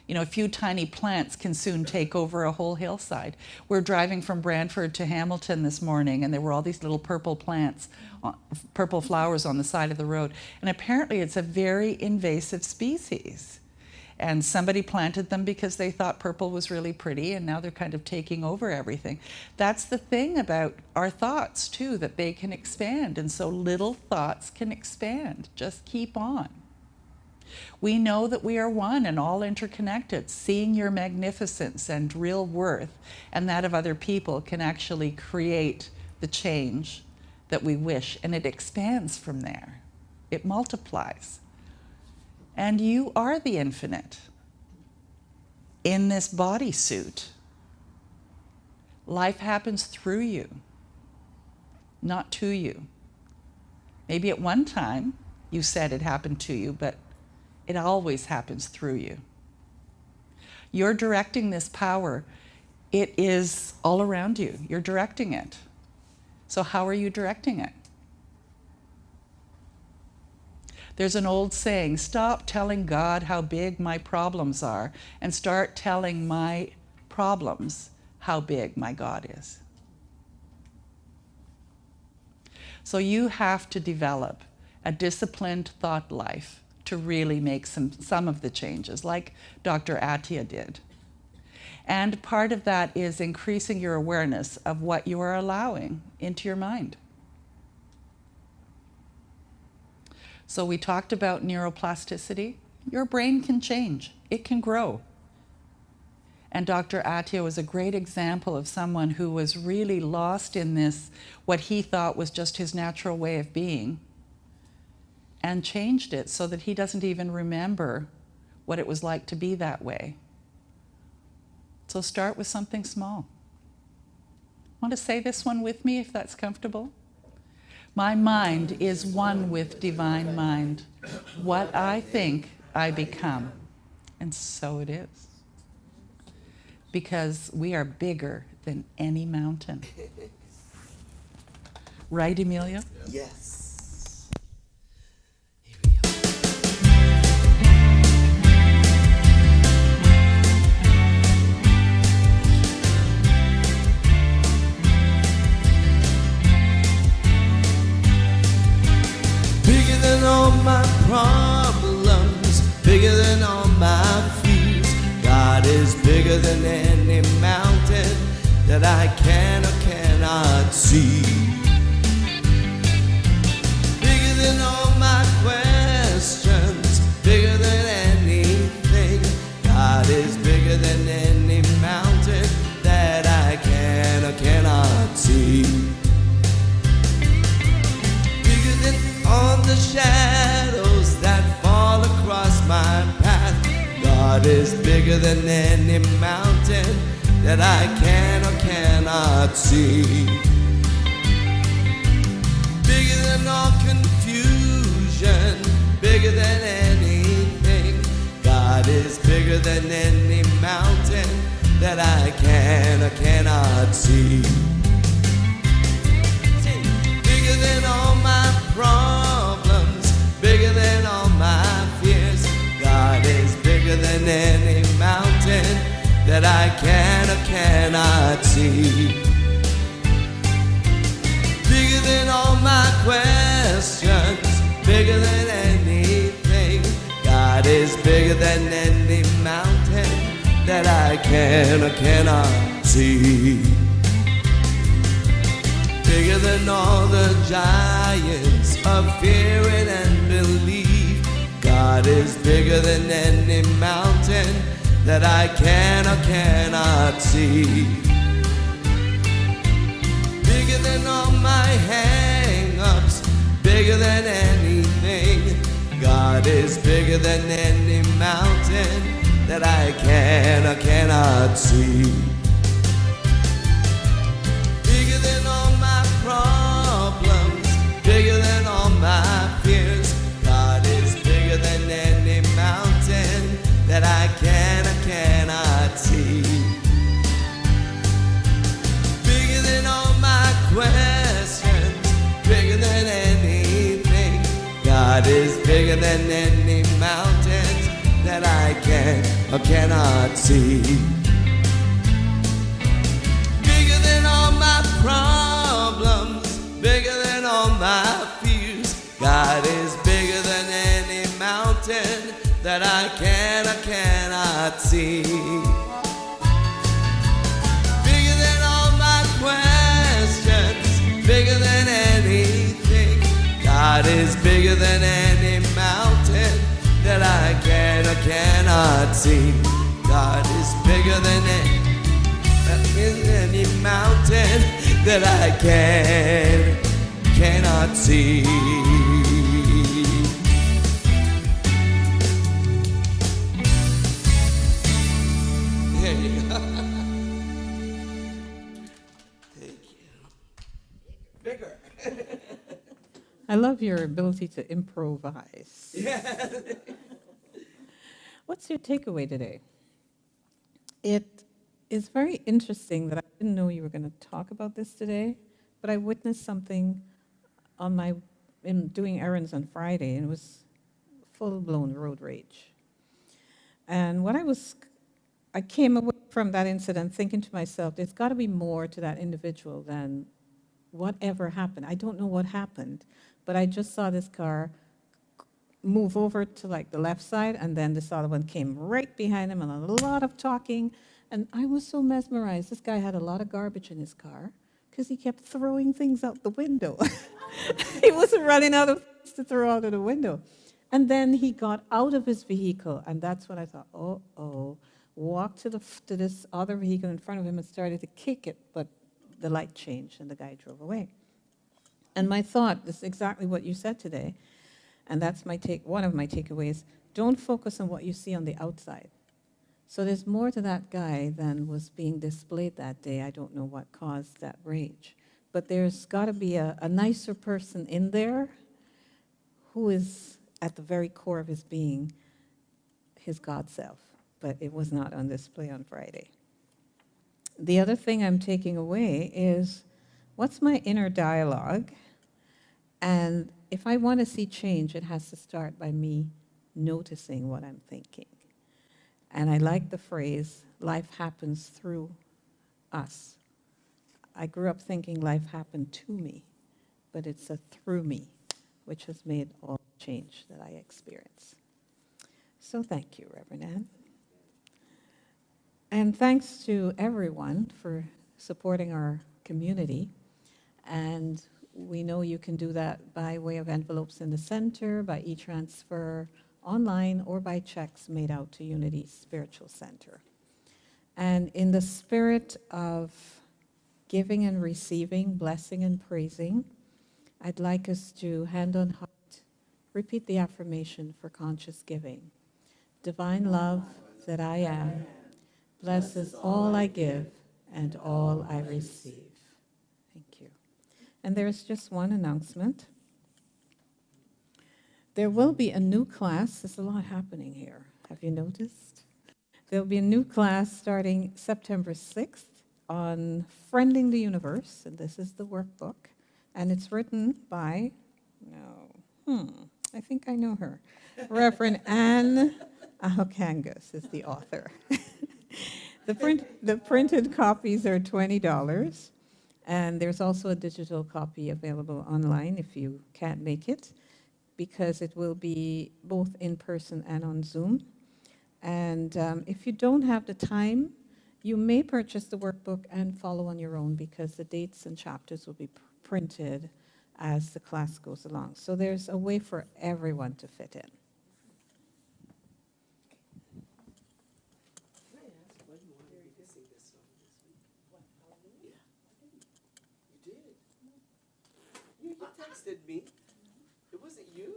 Speaker 1: A few tiny plants can soon take over a whole hillside. We're driving from Brantford to Hamilton this morning, and there were all these little purple plants, purple flowers on the side of the road. And apparently it's a very invasive species. And somebody planted them because they thought purple was really pretty, and now they're kind of taking over everything. That's the thing about our thoughts, too, that they can expand. And so little thoughts can expand. Just keep on. We know that we are one and all interconnected. Seeing your magnificence and real worth and that of other people can actually create the change that we wish, and it expands from there. It multiplies. And you are the infinite in this bodysuit. Life happens through you, not to you. Maybe at one time you said it happened to you, but it always happens through you. You're directing this power. It is all around you. You're directing it. So how are you directing it? There's an old saying, stop telling God how big my problems are and start telling my problems how big my God is. So you have to develop a disciplined thought life to really make some of the changes, like Dr. Attia did. And part of that is increasing your awareness of what you are allowing into your mind. So we talked about neuroplasticity. Your brain can change. It can grow. And Dr. Attia was a great example of someone who was really lost in this, what he thought was just his natural way of being, and changed it so that he doesn't even remember what it was like to be that way. So start with something small. Want to say this one with me, if that's comfortable? My mind is one with divine mind. What I think, I become. And so it is. Because we are bigger than any mountain. Right, Emilia?
Speaker 6: Yes. Bigger than all my problems, bigger than all my fears. God is bigger than any mountain that I can or cannot see. Bigger than all my questions, bigger than anything. God is bigger than any mountain that I can or cannot see. Bigger than all the shadows that fall across my path. God is bigger than any mountain that I can or cannot see. Bigger than all confusion, bigger than anything. God is bigger than any mountain that I can or cannot see. Bigger than all my problems, bigger than all my fears. God is bigger than any mountain that I can or cannot see. Bigger than all my questions, bigger than anything. God is bigger than any mountain that I can or cannot see. Bigger than all the giants of fear and unbelief. God is bigger than any mountain that I can or cannot see. Bigger than all my hang-ups, bigger than anything. God is bigger than any mountain that I can or cannot see. Bigger than all my problems, bigger than all my fears. God is bigger than any mountain that I can or cannot see. Bigger than all my questions, bigger than anything. God is bigger than any mountains that I can cannot see. Bigger than all my problems, bigger than all my fears. God is bigger than any mountain that I cannot see. Bigger than all my questions, bigger than anything. God is bigger than any mountain that I cannot see. God is bigger than any mountain that I cannot see. There you go. Thank you. Bigger.
Speaker 5: I love your ability to improvise.
Speaker 6: Yeah.
Speaker 5: What's your takeaway today? It is very interesting that I didn't know you were going to talk about this today, but I witnessed something in doing errands on Friday, and it was full-blown road rage. And I came away from that incident thinking to myself, there's got to be more to that individual than whatever happened. I don't know what happened, but I just saw this car move over to like the left side, and then this other one came right behind him, and a lot of talking. And I was so mesmerized. This guy had a lot of garbage in his car because he kept throwing things out the window. He was running out of things to throw out of the window. And then he got out of his vehicle, and that's when I thought, uh-oh, walked to this other vehicle in front of him and started to kick it, but the light changed and the guy drove away. And my thought is exactly what you said today, and that's one of my takeaways. Don't focus on what you see on the outside. So there's more to that guy than was being displayed that day. I don't know what caused that rage. But there's got to be a nicer person in there who is at the very core of his being, his God self. But it was not on display on Friday. The other thing I'm taking away is, what's my inner dialogue? And if I want to see change, it has to start by me noticing what I'm thinking. And I like the phrase, life happens through us. I grew up thinking life happened to me, but it's a through me, which has made all the change that I experience. So thank you, Reverend Ann. And thanks to everyone for supporting our community. And we know you can do that by way of envelopes in the center, by e-transfer, online, or by checks made out to Unity Spiritual Center. And in the spirit of giving and receiving, blessing and praising, I'd like us to, hand on heart, repeat the affirmation for conscious giving. Divine love that I am blesses all I give and all I receive. Thank you. And there's just one announcement. There will be a new class. There's a lot happening here. Have you noticed? There'll be a new class starting September 6th on Friending the Universe, and this is the workbook. And it's written by, I think I know her. Reverend Anne Ahokangas is the author. The printed copies are $20, and there's also a digital copy available online if you can't make it, because it will be both in person and on Zoom. And if you don't have the time, you may purchase the workbook and follow on your own, because the dates and chapters will be printed as the class goes along. So there's a way for everyone to fit in.
Speaker 6: You texted me. It wasn't you?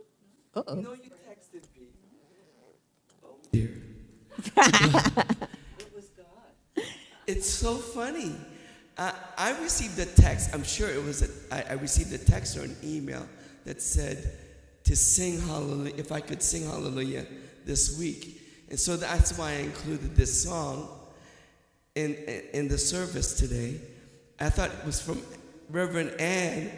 Speaker 5: Uh-oh.
Speaker 6: No, you texted me. Oh, dear. It was God. It's so funny. I received a text. I'm sure it was I received a text or an email that said to sing Hallelujah, if I could sing Hallelujah this week. And so that's why I included this song in the service today. I thought it was from Reverend Ann,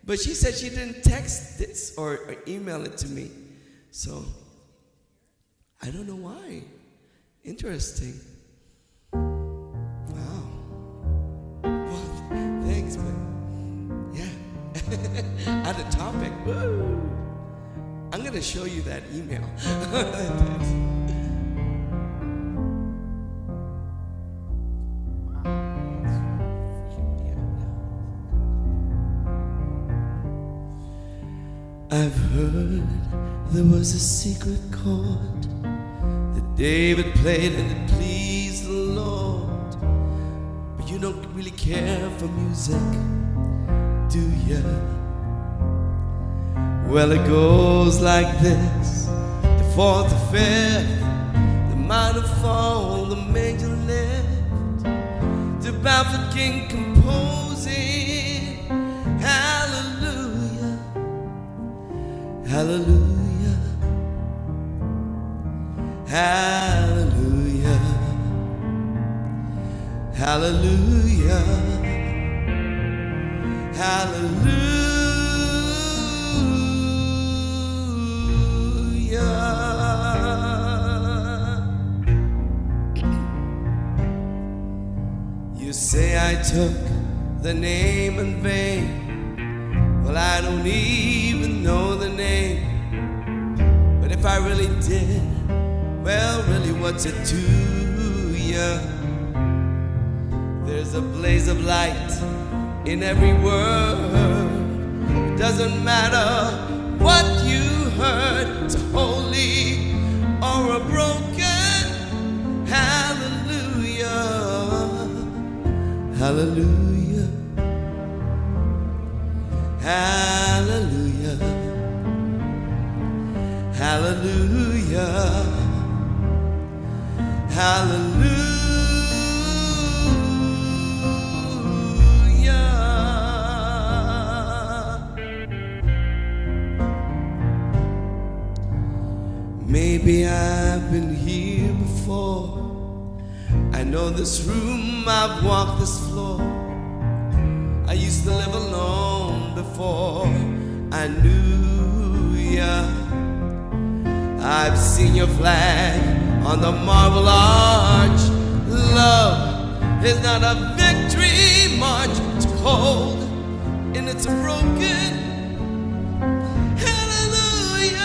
Speaker 6: but she said she didn't text this or email it to me. So I don't know why. Interesting. Wow. Well, thanks, man. Yeah. At the topic. Woo. I'm going to show you that email. I've heard there was a secret chord that David played and it pleased the Lord. But you don't really care for music, do ya? Well, it goes like this: the fourth, the fifth, the minor fall, the major lift, the baffled king composing. Hallelujah, hallelujah, hallelujah, hallelujah, hallelujah. You say I took the name in vain. Well, I don't even know the name. But if I really did, well, really, what's it to ya? There's a blaze of light in every word. It doesn't matter what you heard. It's a holy or a broken. Hallelujah, hallelujah, hallelujah, hallelujah, hallelujah. Maybe I've been here before. I know this room, I've walked this floor. I used to live alone before I knew ya. I've seen your flag on the Marble Arch. Love is not a victory march. It's cold and it's broken. Hallelujah,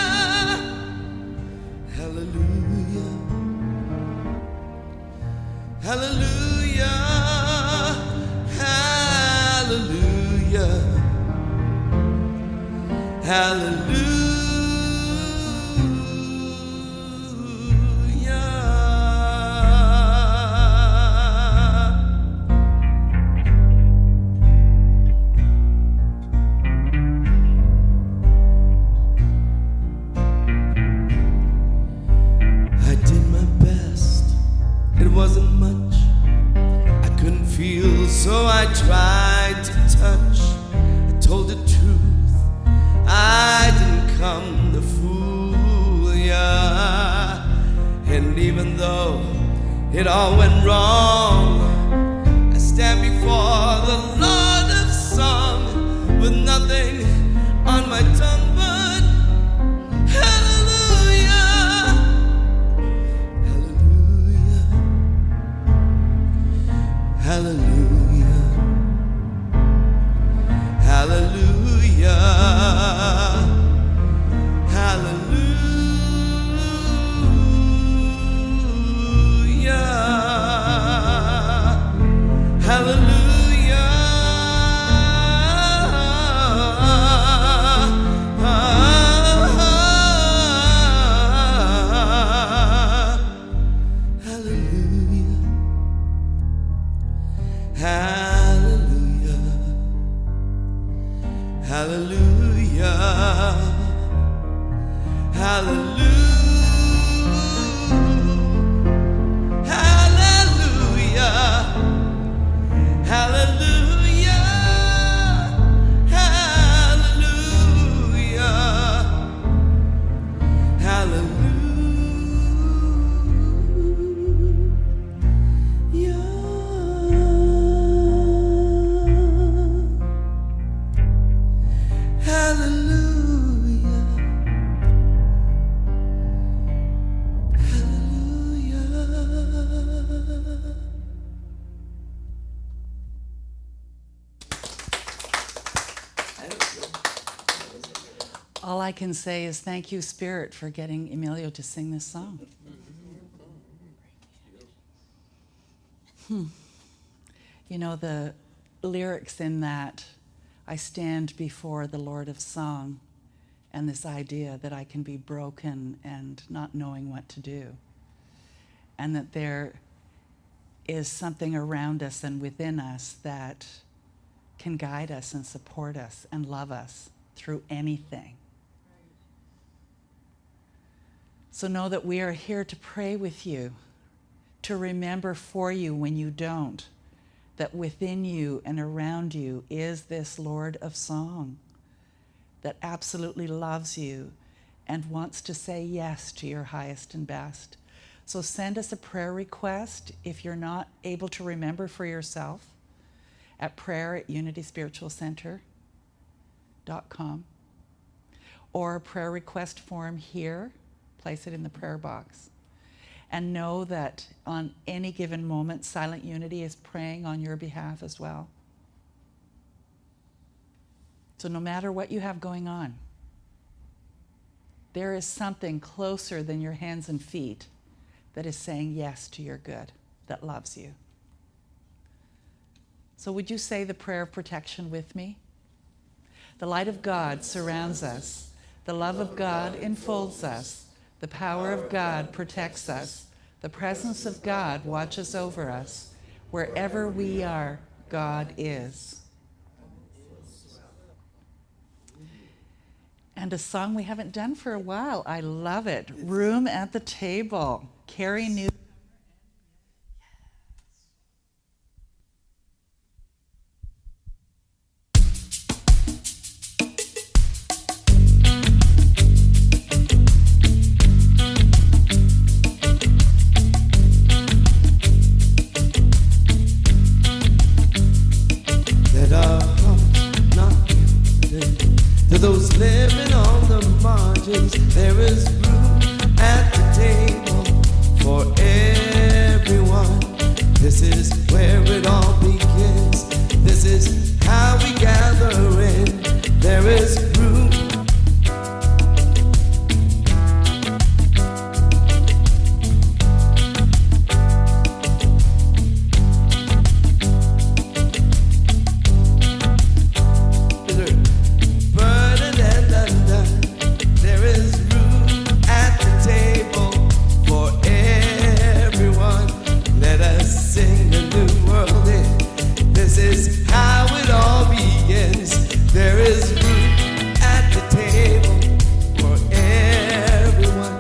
Speaker 6: hallelujah, hallelujah, hallelujah, hallelujah. I did my best, it wasn't much. I couldn't feel, so I tried to touch. I told the truth, I didn't come to fool ya. And even though it all went wrong, I stand before the Lord of Song with nothing on my tongue but hallelujah, hallelujah, hallelujah, hallelujah, hallelujah, hallelujah, hallelujah, hallelujah, hallelujah, hallelujah, hallelujah, hallelujah, hallelujah.
Speaker 1: All I can say is thank you, Spirit, for getting Emilio to sing this song. You know, the lyrics in that, I stand before the Lord of Song, and this idea that I can be broken and not knowing what to do, and that there is something around us and within us that can guide us and support us and love us through anything. So know that we are here to pray with you, to remember for you when you don't, that within you and around you is this Lord of Song that absolutely loves you and wants to say yes to your highest and best. So send us a prayer request if you're not able to remember for yourself at prayer@unityspiritualcenter.com, or a prayer request form here, place it in the prayer box. And know that on any given moment, Silent Unity is praying on your behalf as well. So no matter what you have going on, there is something closer than your hands and feet that is saying yes to your good, that loves you. So would you say the prayer of protection with me? The light of God surrounds us. The love of God enfolds us. The power of God protects us. The presence of God watches over us. Wherever we are, God is. And a song we haven't done for a while. I love it. Room at the Table. Carrie New.
Speaker 6: Let our hearts not be hidden. To those living on the margins, there is room at the table for everyone. This is where it all begins. This is how we gather in. There is room. Burdened and undone, there is room at the table for everyone. Let us sing a new world in. This is how it all begins. There is room at the table for everyone.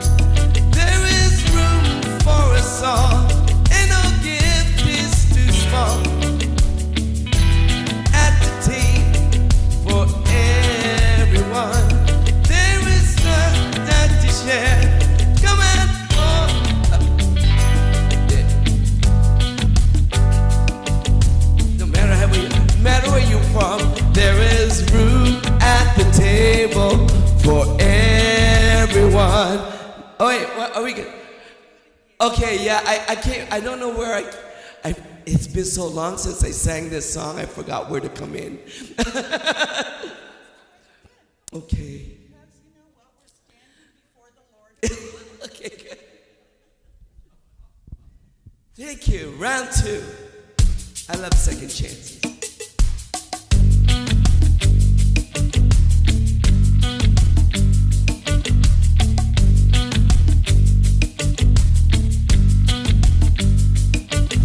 Speaker 6: There is room for us all, and no gift is too small. At the table for everyone, there is that to share. Come on, no matter where you're from, there is room at the table for everyone. Oh wait, what, are we good? Okay, yeah, I can't. I don't know where I. It's been so long since I sang this song. I forgot where to come in. Okay. Okay, good. Thank you. Round 2. I love second chances.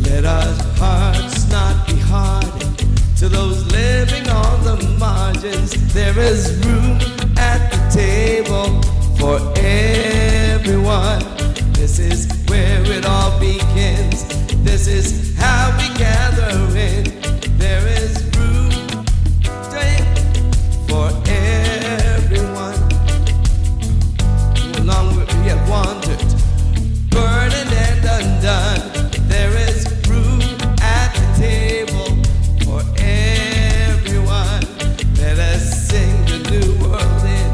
Speaker 6: Let our hearts not be hardened. To those living on the margins, there is room at the table for everyone. This is where it all begins. This is how we gather in. There is room for everyone. Too long we have wandered, burdened and undone. There is room at the table for everyone. Let us sing the new world in.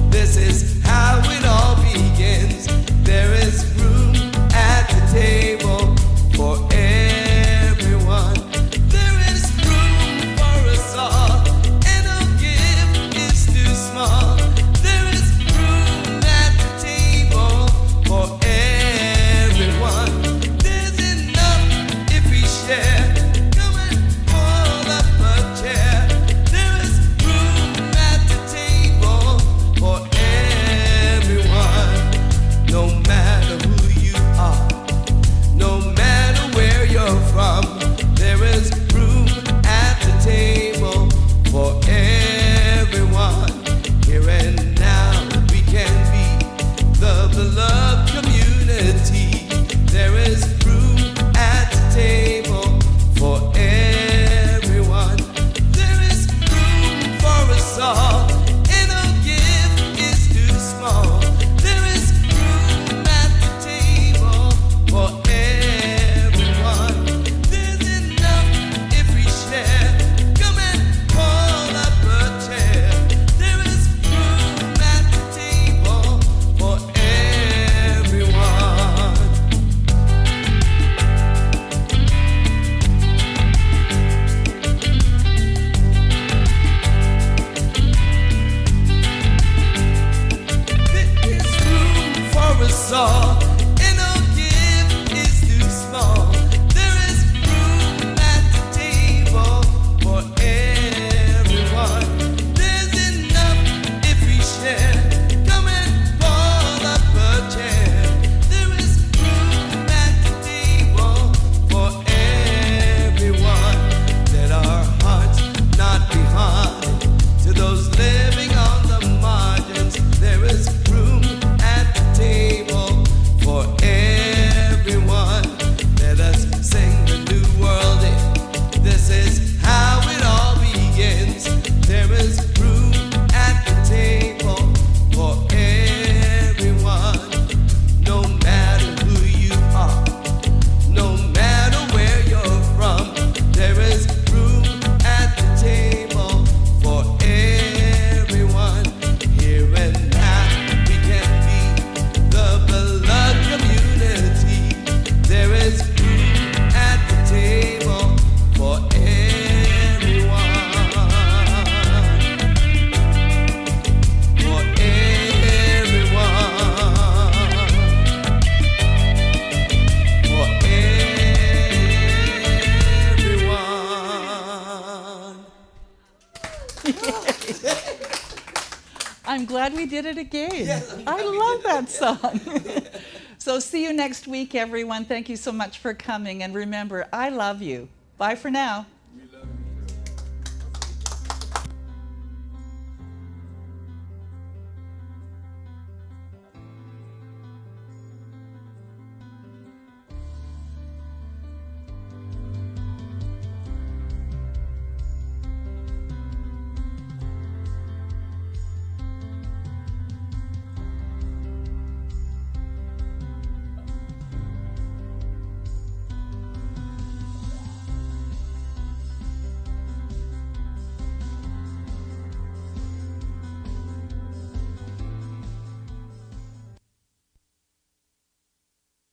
Speaker 6: This is how it all begins. There is room share. Come and pull up a chair. There is room at the table for everyone. No matter who you are, no matter where you're from, there is room at the table for everyone. Here and now we can be the beloved community. There is room at the table for everyone. There is room for us all, and no gift is too small. There is room at the table for everyone. There's enough if we share. Come and pull up a chair. There is room at the table for everyone. There is room for us all, and no gift is too small. There is room at the table for everyone. There's enough if we share. Come and pull up a chair. There is room at the table for everyone. Let our hearts not be hard to those living on the margins. There is room at the table for everyone. Let us sing the new world in. This is how it all begins. There is room at the table for everyone. No matter who you are, no matter where you're from, there is room at the table for everyone. Here and now we can be the beloved community. There is room at the table for everyone. For everyone. For everyone.
Speaker 1: I'm glad we did it again. I love that song. So see you next week, everyone. Thank you so much for coming. And remember, I love you. Bye for now.